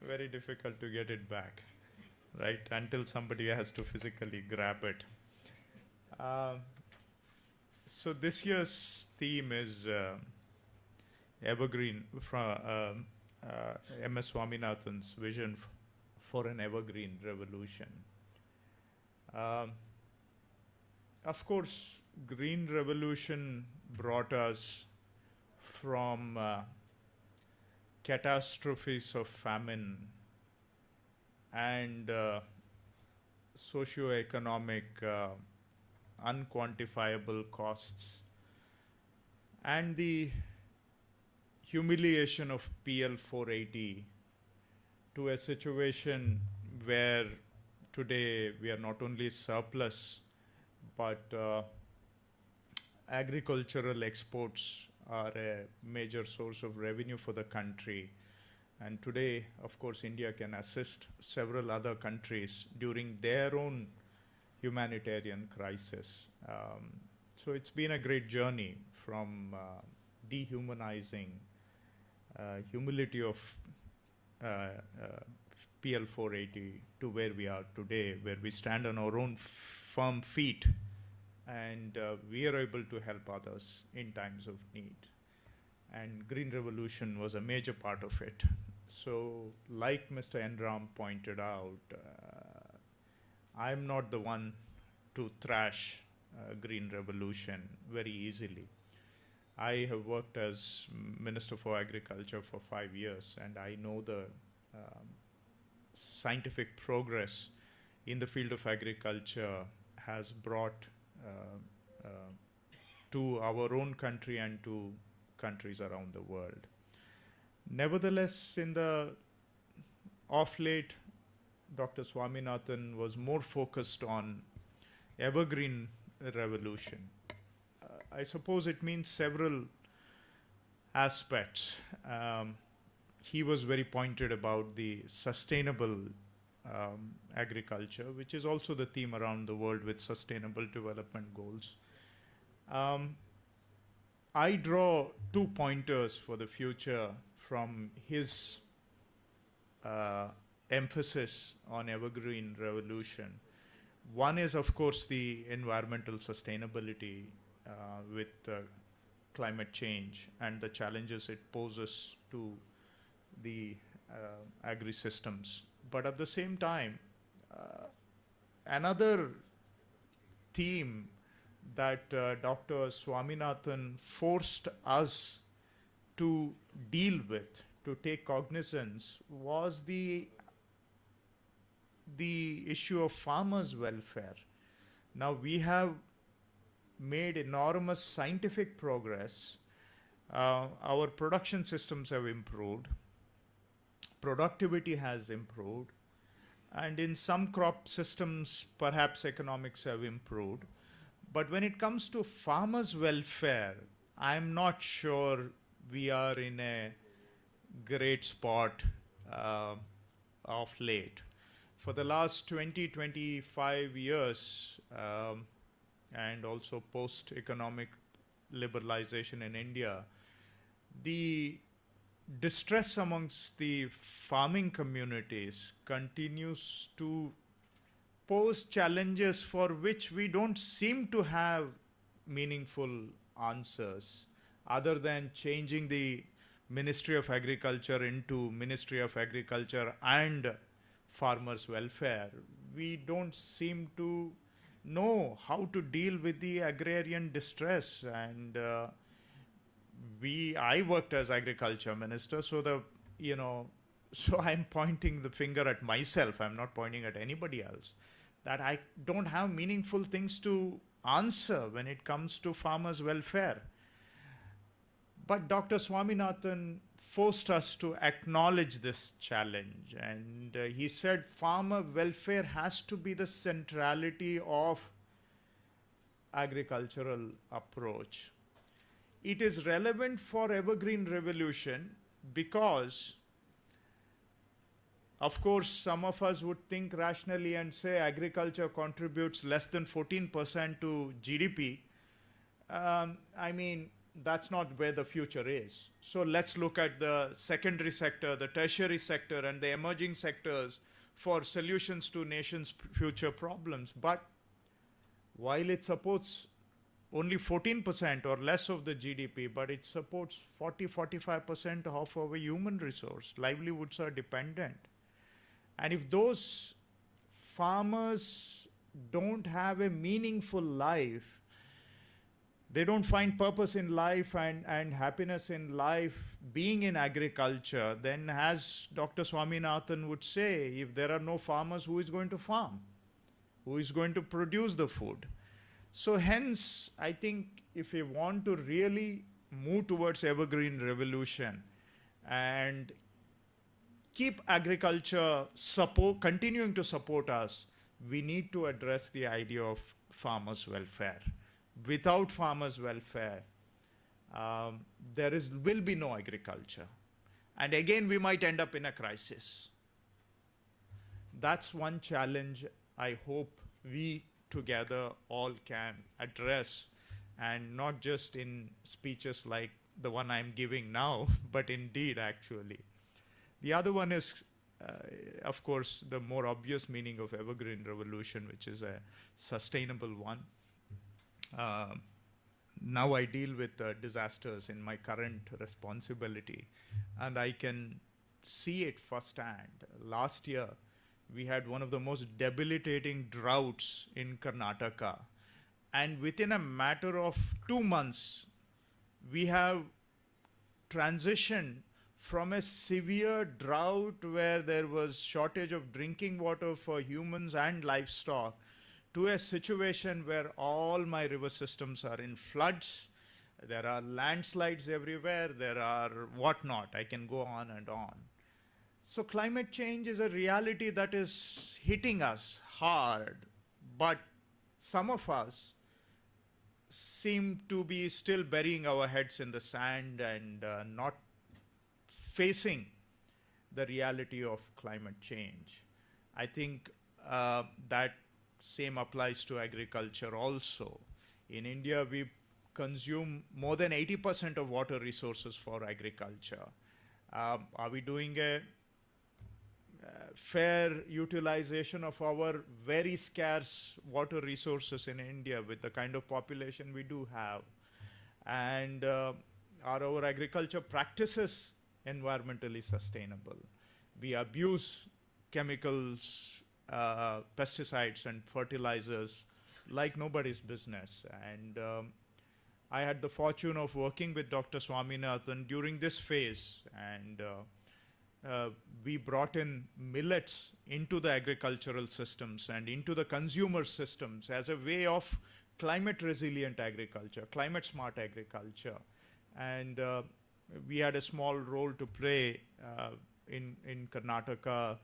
S7: Very difficult to get it back, right? Until somebody has to physically grab it. So this year's theme is Evergreen, from M.S. Swaminathan's vision for an Evergreen Revolution. Of course, Green Revolution brought us from catastrophes of famine and socio-economic unquantifiable costs and the humiliation of PL 480 to a situation where today we are not only surplus, but agricultural exports are a major source of revenue for the country. And today, of course, India can assist several other countries during their own humanitarian crisis. So it's been a great journey from dehumanizing humility of PL 480 to where we are today, where we stand on our own firm feet and we are able to help others in times of need. And Green Revolution was a major part of it. So like Mr. N. Ram pointed out, I'm not the one to thrash Green Revolution very easily. I have worked as Minister for Agriculture for 5 years, and I know the scientific progress in the field of agriculture has brought to our own country and to countries around the world. Nevertheless, in the of late, Dr. Swaminathan was more focused on Evergreen Revolution. I suppose it means several aspects. He was very pointed about the sustainable agriculture, which is also the theme around the world with sustainable development goals. I draw 2 pointers for the future from his emphasis on Evergreen Revolution. One is, of course, the environmental sustainability with climate change and the challenges it poses to the agri-systems. But at the same time, another theme that Dr. Swaminathan forced us to deal with, to take cognizance, was the issue of farmers' welfare. Now, we have made enormous scientific progress. Our production systems have improved. Productivity has improved. And in some crop systems, perhaps economics have improved. But when it comes to farmers' welfare, I'm not sure we are in a great spot of late. For the last 20-25 years, and also post-economic liberalization in India, the distress amongst the farming communities continues to pose challenges for which we don't seem to have meaningful answers, other than changing the Ministry of Agriculture into Ministry of Agriculture and Farmers' Welfare. We don't seem to know how to deal with the agrarian distress, and I worked as agriculture minister, so so I'm pointing the finger at myself. I'm not pointing at anybody else. That I don't have meaningful things to answer when it comes to farmers' welfare. But Dr. Swaminathan forced us to acknowledge this challenge, and he said farmer welfare has to be the centrality of agricultural approach. It is relevant for Evergreen Revolution because, of course, some of us would think rationally and say agriculture contributes less than 14% to GDP. I mean, that's not where the future is. So let's look at the secondary sector, the tertiary sector, and the emerging sectors for solutions to nations' future problems. But while it supports only 14% or less of the GDP, but it supports 40-45% of our human resource. Livelihoods are dependent. And if those farmers don't have a meaningful life, they don't find purpose in life and happiness in life being in agriculture, then as Dr. Swaminathan would say, if there are no farmers, who is going to farm? Who is going to produce the food? So hence, I think if we want to really move towards Evergreen Revolution and keep agriculture continuing to support us, we need to address the idea of farmers' welfare. Without farmers' welfare, there will be no agriculture. And again, we might end up in a crisis. That's one challenge I hope we together all can address, and not just in speeches like the one I'm giving now, but indeed, actually. The other one is, of course, the more obvious meaning of Evergreen Revolution, which is a sustainable one. Now I deal with disasters in my current responsibility, and I can see it firsthand. Last year, we had one of the most debilitating droughts in Karnataka. And within a matter of 2 months, we have transitioned from a severe drought where there was shortage of drinking water for humans and livestock to a situation where all my river systems are in floods. There are landslides everywhere. There are whatnot. I can go on and on. So climate change is a reality that is hitting us hard, but some of us seem to be still burying our heads in the sand and not facing the reality of climate change. I think that same applies to agriculture also. In India, we consume more than 80% of water resources for agriculture. Are we doing a fair utilization of our very scarce water resources in India with the kind of population we do have? And are our agriculture practices environmentally sustainable? We abuse chemicals, pesticides and fertilizers like nobody's business. And I had the fortune of working with Dr. Swaminathan during this phase, and we brought in millets into the agricultural systems and into the consumer systems as a way of climate resilient agriculture, climate smart agriculture. And we had a small role to play in Karnataka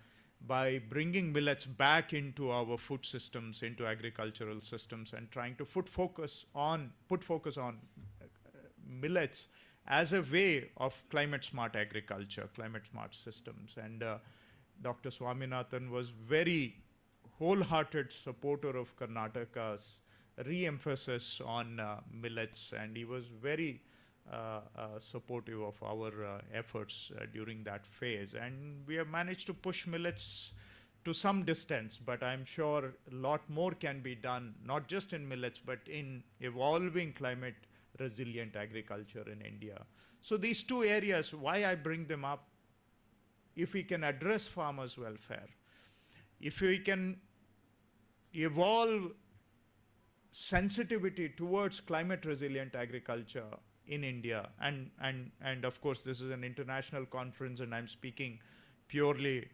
S7: by bringing millets back into our food systems, into agricultural systems, and trying to put focus on millets as a way of climate smart agriculture, climate smart systems. And Dr. Swaminathan was very wholehearted supporter of Karnataka's re-emphasis on millets, and he was very supportive of our efforts during that phase. And we have managed to push millets to some distance, but I'm sure a lot more can be done, not just in millets, but in evolving climate resilient agriculture in India. So these two areas, why I bring them up, if we can address farmers' welfare, if we can evolve sensitivity towards climate resilient agriculture in India, and of course this is an international conference and I'm speaking purely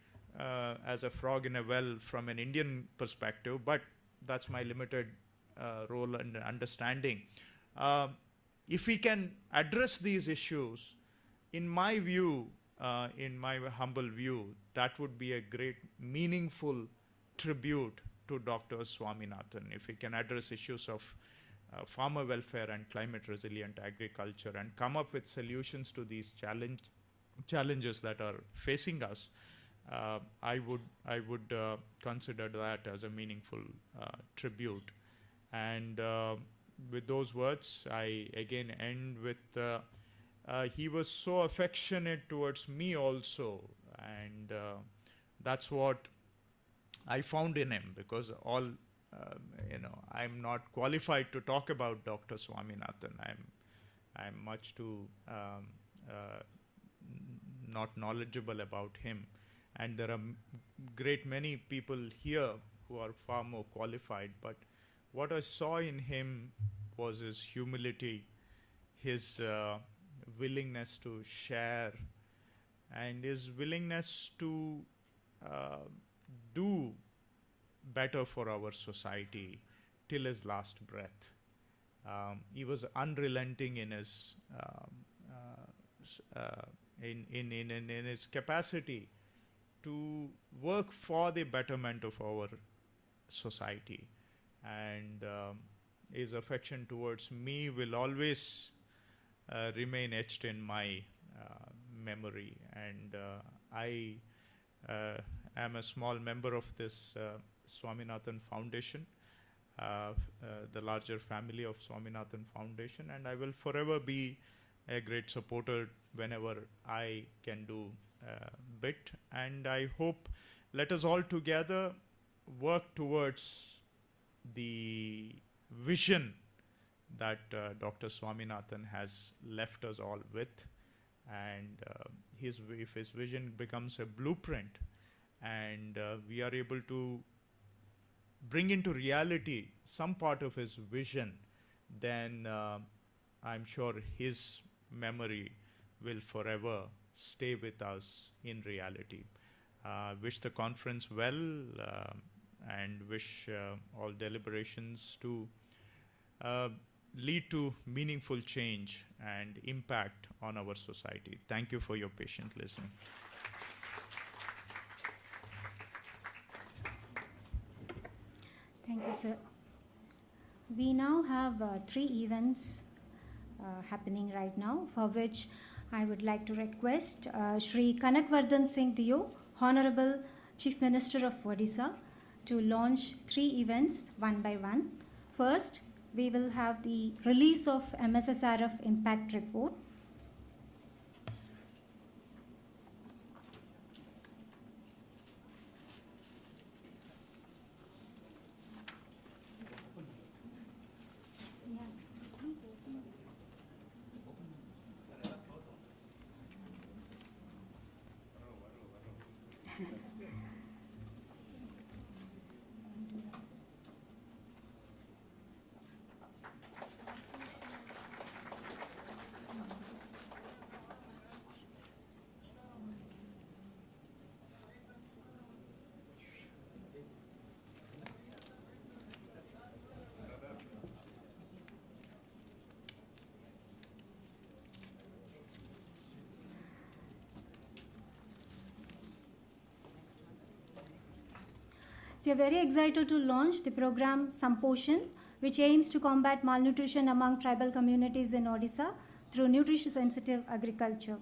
S7: as a frog in a well from an Indian perspective, but that's my limited role and understanding. If we can address these issues, in my view, in my humble view, that would be a great meaningful tribute to Dr. Swaminathan. If we can address issues of farmer welfare and climate resilient agriculture and come up with solutions to these challenges that are facing us, I would consider that as a meaningful tribute. And with those words, I again end with he was so affectionate towards me also, and that's what I found in him, because I'm not qualified to talk about Dr. Swaminathan. I'm much too not knowledgeable about him, and there are great many people here who are far more qualified. But what I saw in him was his humility, his willingness to share, and his willingness to do better for our society till his last breath. He was unrelenting in his in his capacity to work for the betterment of our society, and his affection towards me will always remain etched in my memory. And I am a small member of this Swaminathan Foundation, the larger family of Swaminathan Foundation, and I will forever be a great supporter whenever I can do a bit. And I hope let us all together work towards the vision that Dr. Swaminathan has left us all with, and if his vision becomes a blueprint and we are able to bring into reality some part of his vision, then I'm sure his memory will forever stay with us in reality. Wish the conference well, and wish all deliberations to lead to meaningful change and impact on our society. Thank you for your patient listening.
S2: Thank you, sir. We now have 3 events happening right now, for which I would like to request Shri Kanak Vardhan Singh Dio, Honorable Chief Minister of Odisha, to launch 3 events one by one. First, we will have the release of MSSRF Impact Report. So we are very excited to launch the program Samposhan, which aims to combat malnutrition among tribal communities in Odisha through nutrition-sensitive agriculture.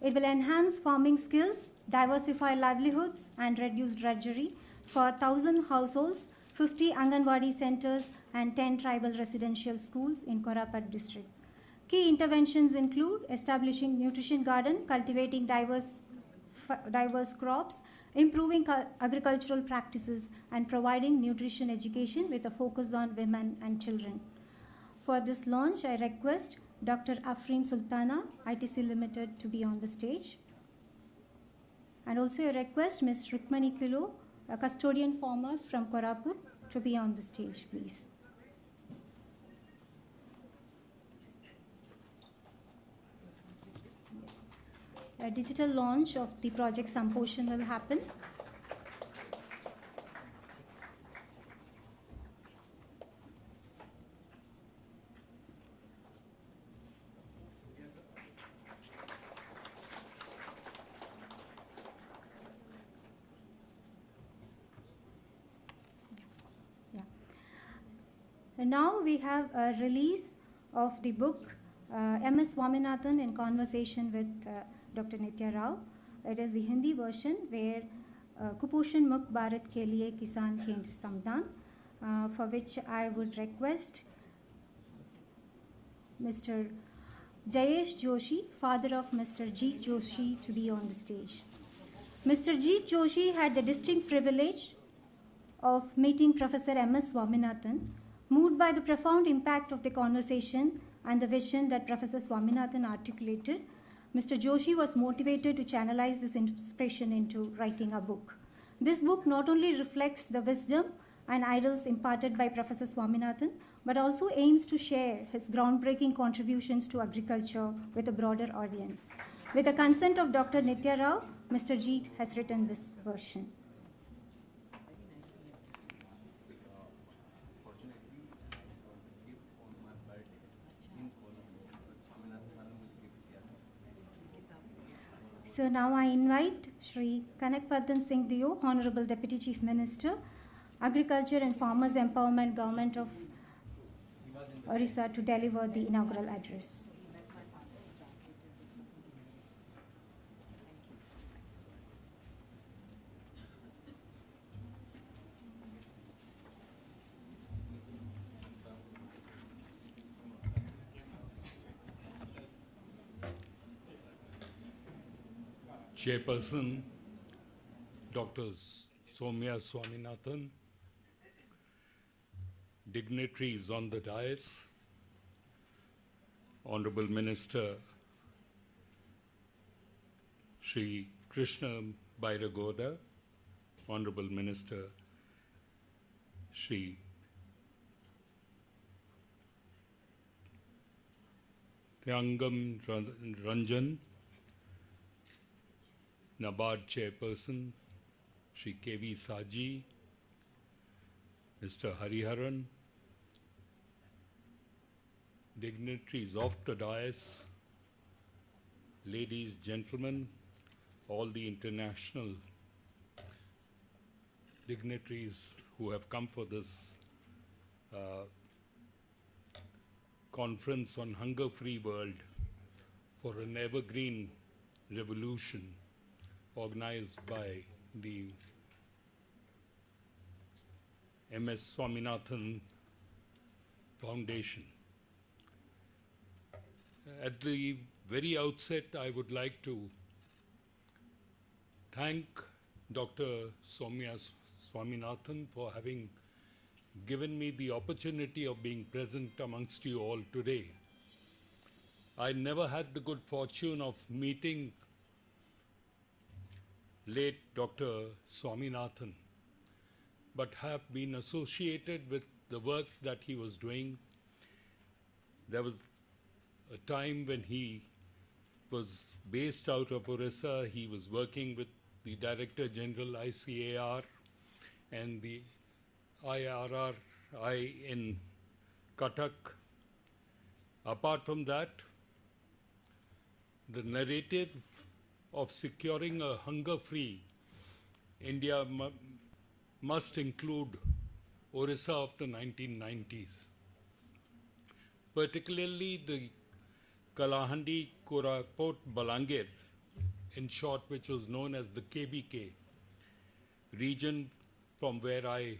S2: It will enhance farming skills, diversify livelihoods, and reduce drudgery for 1,000 households, 50 Anganwadi centers, and 10 tribal residential schools in Korapat district. Key interventions include establishing nutrition garden, cultivating diverse crops, improving agricultural practices, and providing nutrition education with a focus on women and children. For this launch, I request Dr. Afreen Sultana, ITC Limited, to be on the stage. And also I request Ms. Rukmani Kilo, a custodian farmer from Koraput, to be on the stage, please. A digital launch of the project Samposhan will happen. Yeah. And now we have a release of the book M.S. Swaminathan in conversation with Dr. Nitya Rao. It is the Hindi version where Kuposhan Mukht Bharat Ke Liye Kisan Kendra Samdhan, for which I would request Mr. Jayesh Joshi, father of Mr. Jeet Joshi, to be on the stage. Mr. Jeet Joshi had the distinct privilege of meeting Professor M.S. Swaminathan, moved by the profound impact of the conversation and the vision that Professor Swaminathan articulated. Mr. Joshi was motivated to channelize this inspiration into writing a book. This book not only reflects the wisdom and ideals imparted by Professor Swaminathan, but also aims to share his groundbreaking contributions to agriculture with a broader audience. With the consent of Dr. Nitya Rao, Mr. Jeet has written this version. So now I invite Shri Kanak Vardhan Singh Dio, Honorable Deputy Chief Minister, Agriculture and Farmers Empowerment, Government of Orissa, to deliver the inaugural address.
S8: Chairperson, Dr. Soumya Swaminathan, dignitaries on the dais, Honorable Minister Shri Krishna Byre Gowda, Honorable Minister Shri Tyangam Ranjan, NABARD Chairperson Shri K.V. Shaji, Mr. Hariharan, dignitaries of the dais, ladies, gentlemen, all the international dignitaries who have come for this conference on hunger-free world for an evergreen revolution organized by the MS Swaminathan Foundation. At the very outset, I would like to thank Dr. Swaminathan for having given me the opportunity of being present amongst you all today. I never had the good fortune of meeting late Dr. Swaminathan, but have been associated with the work that he was doing. There was a time when he was based out of Orissa. He was working with the Director General ICAR and the IRRI in Katak. Apart from that, the narrative of securing a hunger-free India must include Orissa of the 1990s, particularly the Kalahandi, Koraput, Balangir, in short, which was known as the KBK region, from where I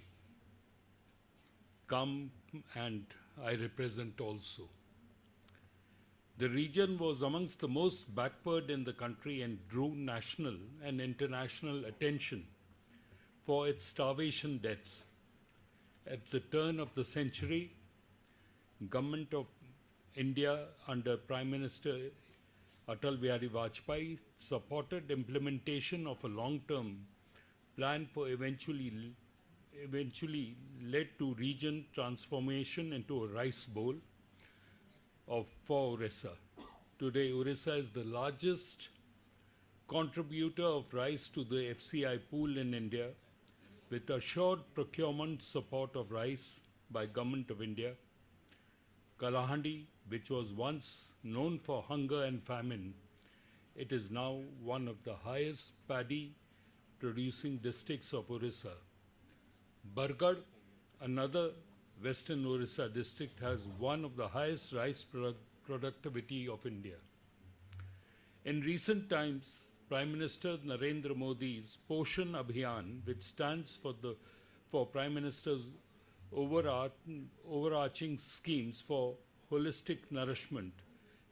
S8: come and I represent also. The region was amongst the most backward in the country and drew national and international attention for its starvation deaths. At the turn of the century, Government of India under Prime Minister Atal Bihari Vajpayee supported implementation of a long-term plan for eventually led to region transformation into a rice bowl for Orissa. Today, Orissa is the largest contributor of rice to the FCI pool in India, with assured procurement support of rice by Government of India. Kalahandi, which was once known for hunger and famine, it is now one of the highest paddy producing districts of Orissa. Bargarh, another western Orissa district, has one of the highest rice productivity of India. In recent times, Prime Minister Narendra Modi's Poshan Abhiyan, which stands for Prime Minister's overarching schemes for holistic nourishment,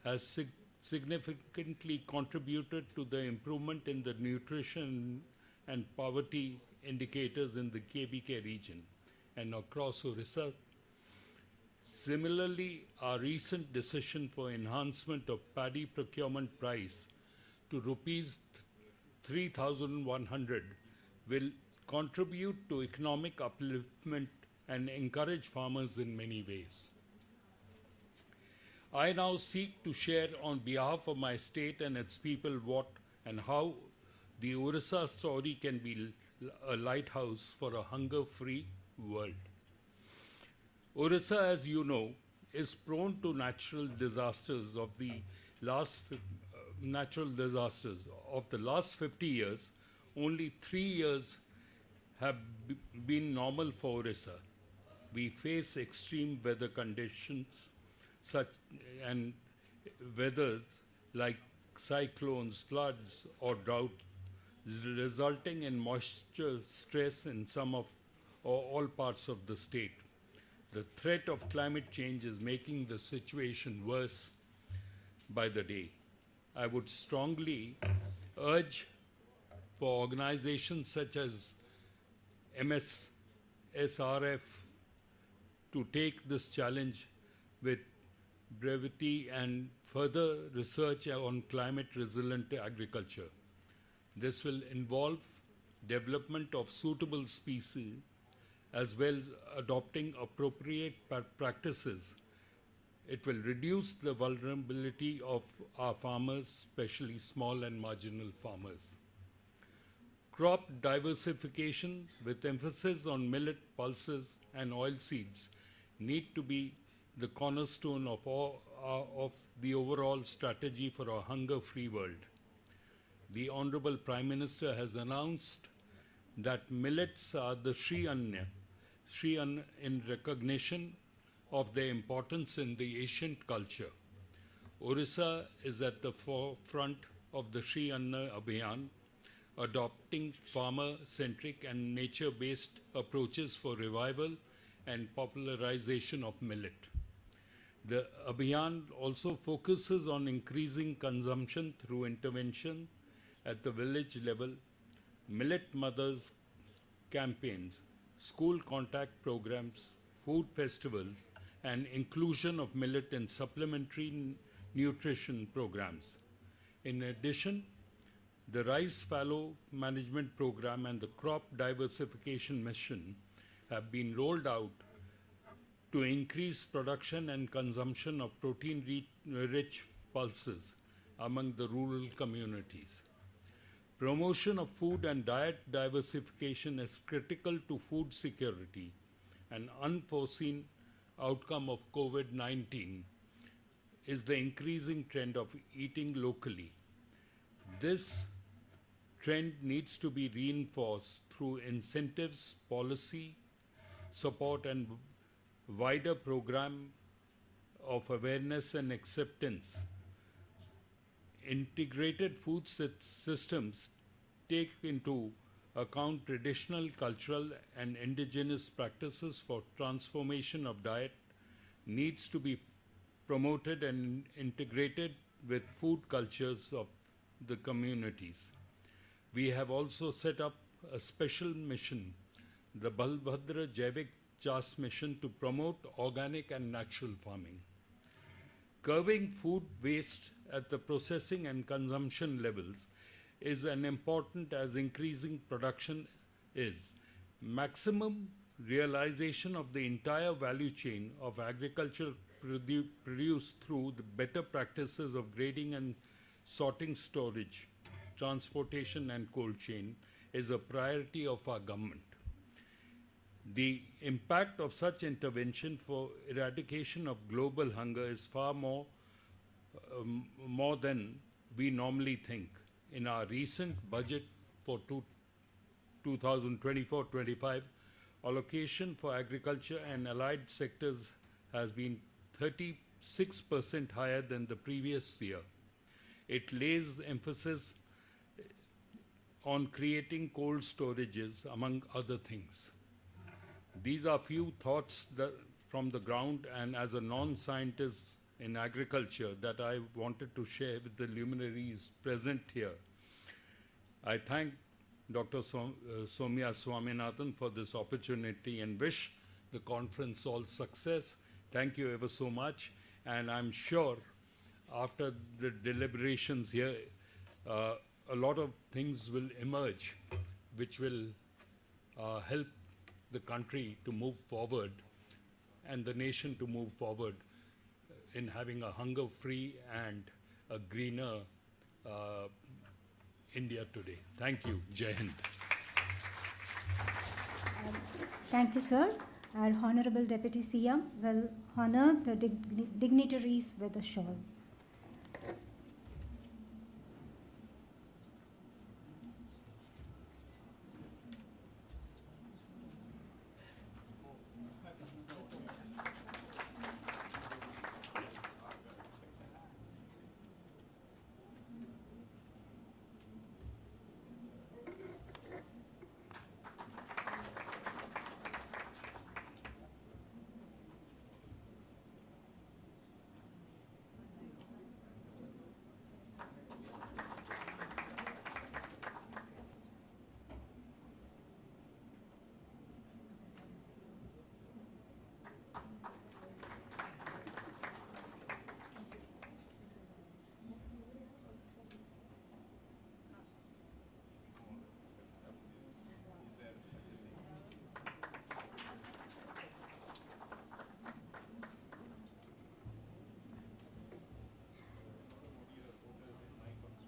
S8: has significantly contributed to the improvement in the nutrition and poverty indicators in the KBK region and across Orissa. Similarly, our recent decision for enhancement of paddy procurement price to rupees 3,100 will contribute to economic upliftment and encourage farmers in many ways. I now seek to share on behalf of my state and its people what and how the Orissa story can be a lighthouse for a hunger-free world. Orissa, as you know, is prone to natural disasters of the last 50 years. Only 3 years have been normal for Orissa. We face extreme weather conditions and weathers like cyclones, floods, or drought, resulting in moisture stress in some of or all parts of the state. The threat of climate change is making the situation worse by the day. I would strongly urge for organizations such as MSSRF to take this challenge with brevity and further research on climate resilient agriculture. This will involve development of suitable species as well as adopting appropriate practices. It will reduce the vulnerability of our farmers, especially small and marginal farmers. Crop diversification with emphasis on millet, pulses, and oilseeds need to be the cornerstone of the overall strategy for a hunger-free world. The Honorable Prime Minister has announced that millets are the Shri Anna in recognition of their importance in the ancient culture. Orissa is at the forefront of the Shri Anna Abhiyan, adopting farmer-centric and nature-based approaches for revival and popularization of millet. The Abhiyan also focuses on increasing consumption through intervention at the village level, millet mothers campaigns, school contact programs, food festivals, and inclusion of millet in supplementary nutrition programs. In addition, the Rice Fallow Management Program and the Crop Diversification Mission have been rolled out to increase production and consumption of protein-rich pulses among the rural communities. Promotion of food and diet diversification is critical to food security. An unforeseen outcome of COVID-19 is the increasing trend of eating locally. This trend needs to be reinforced through incentives, policy, support, and wider program of awareness and acceptance. Integrated food systems take into account traditional, cultural, and indigenous practices for transformation of diet needs to be promoted and integrated with food cultures of the communities. We have also set up a special mission, the Balbhadra Jaivik Chas mission, to promote organic and natural farming. Curbing food waste at the processing and consumption levels is as important as increasing production is. Maximum realization of the entire value chain of agriculture produced through the better practices of grading and sorting, storage, transportation, and cold chain is a priority of our government. The impact of such intervention for eradication of global hunger is far more than we normally think. In our recent budget for 2024-25, allocation for agriculture and allied sectors has been 36% higher than the previous year. It lays emphasis on creating cold storages, among other things. These are few thoughts from the ground and as a non-scientist in agriculture that I wanted to share with the luminaries present here. I thank Dr. Soumya Swaminathan for this opportunity and wish the conference all success. Thank you ever so much, and I'm sure after the deliberations here, a lot of things will emerge which will help the country to move forward and the nation to move forward in having a hunger-free and a greener India today. Thank you. Jai Hind.
S2: Thank you, sir. Our Honorable Deputy CM will honor the dignitaries with a shawl.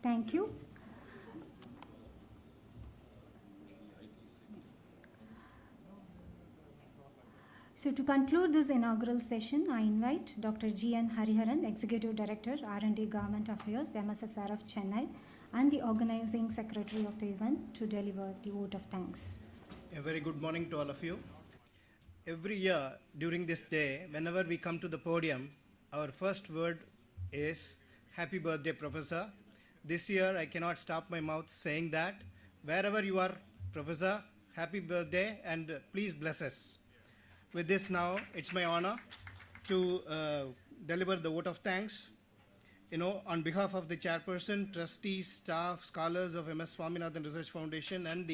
S2: Thank you. So to conclude this inaugural session, I invite Dr. G.N. Hariharan, Executive Director, R&D Government Affairs, MSSR of Chennai, and the Organizing Secretary of the event to deliver the vote of thanks.
S9: A very good morning to all of you. Every year during this day, whenever we come to the podium, our first word is Happy Birthday, Professor. This year, I cannot stop my mouth saying that. Wherever you are, Professor, happy birthday and please bless us. With this now, it's my honor to deliver the vote of thanks. On behalf of the chairperson, trustees, staff, scholars of MS Swaminathan Research Foundation and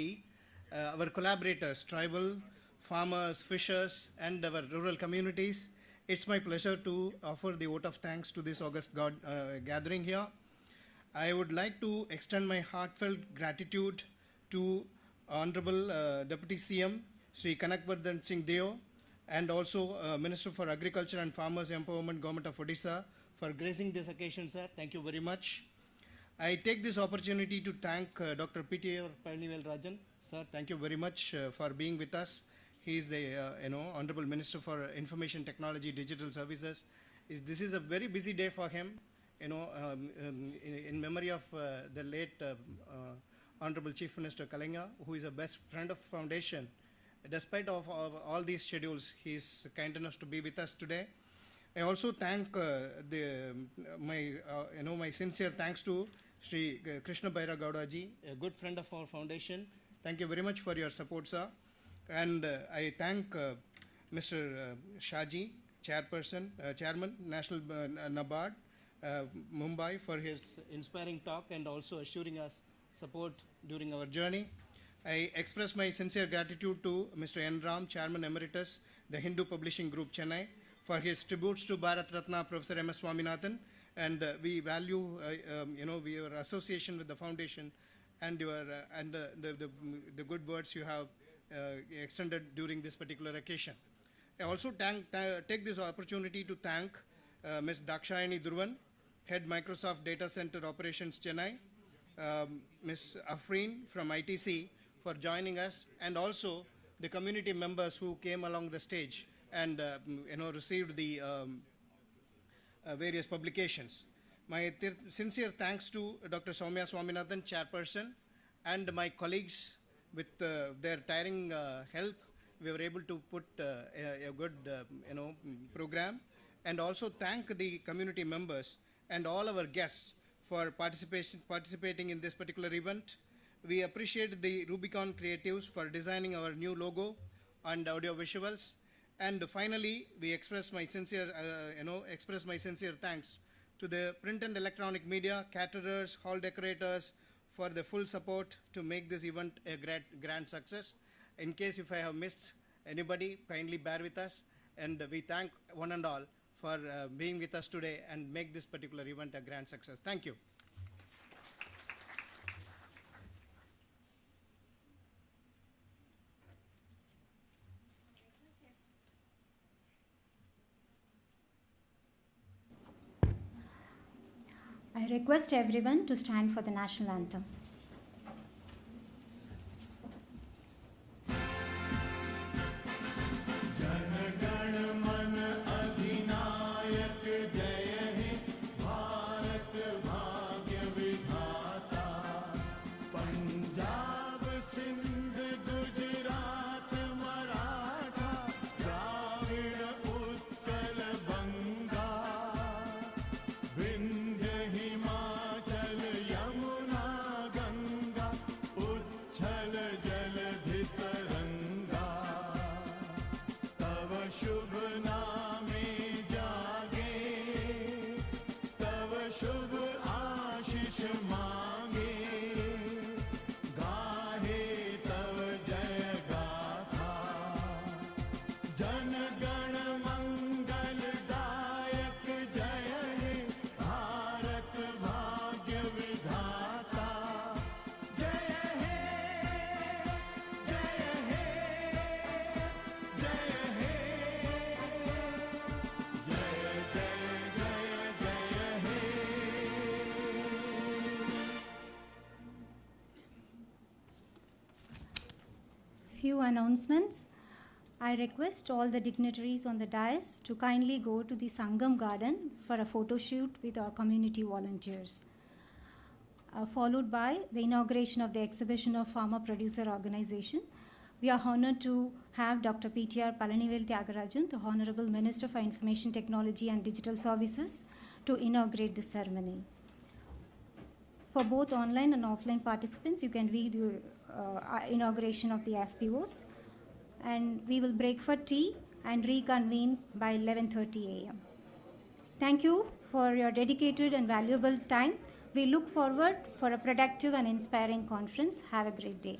S9: our collaborators, tribal, farmers, fishers, and our rural communities, it's my pleasure to offer the vote of thanks to this august gathering here. I would like to extend my heartfelt gratitude to Honorable Deputy CM, Sri Kanak Vardhan Singh Deo, and also Minister for Agriculture and Farmers Empowerment, Government of Odisha, for gracing this occasion, sir. Thank you very much. I take this opportunity to thank Dr. P.T.R. Palanivel Rajan. Sir, thank you very much for being with us. He is the Honorable Minister for Information Technology, Digital Services. This is a very busy day for him. In memory of the late Honorable Chief Minister Kalinga, who is a best friend of Foundation. Despite of all these schedules, he is kind enough to be with us today. I also thank my sincere thanks to Sri Krishna Byre Gowda ji, a good friend of our foundation. Thank you very much for your support, sir. And I thank Mr. Shaji, Chairman, National NABARD, Mumbai, for his inspiring talk and also assuring us support during our journey. I express my sincere gratitude to Mr. N. Ram, Chairman Emeritus, the Hindu Publishing Group, Chennai, for his tributes to Bharat Ratna Professor M.S. Swaminathan, and we value, your association with the foundation and your the good words you have extended during this particular occasion. I also take this opportunity to thank Ms. Dakshayani Durvan, Head Microsoft Data Center Operations Chennai, Ms. Afreen from ITC for joining us, and also the community members who came along the stage and received the various publications. My sincere thanks to Dr. Soumya Swaminathan, Chairperson, and my colleagues. With their tiring help, we were able to put a good program, and also thank the community members and all our guests for participating in this particular event. We appreciate the Rubicon Creatives for designing our new logo and audio visuals. And finally, we express my sincere thanks to the print and electronic media, caterers, hall decorators for the full support to make this event a grand success. In case if I have missed anybody, kindly bear with us. And we thank one and all for being with us today and make this particular event a grand success. Thank you.
S2: I request everyone to stand for the national anthem. Few announcements. I request all the dignitaries on the dais to kindly go to the Sangam garden for a photo shoot with our community volunteers. Followed by the inauguration of the exhibition of Farmer Producer Organization. We are honored to have Dr. P.T.R. Palanivel Tyagarajan, the Honorable Minister for Information Technology and Digital Services, to inaugurate the ceremony. For both online and offline participants, you can read the inauguration of the FPOs. And we will break for tea and reconvene by 11:30 a.m. Thank you for your dedicated and valuable time. We look forward for a productive and inspiring conference. Have a great day.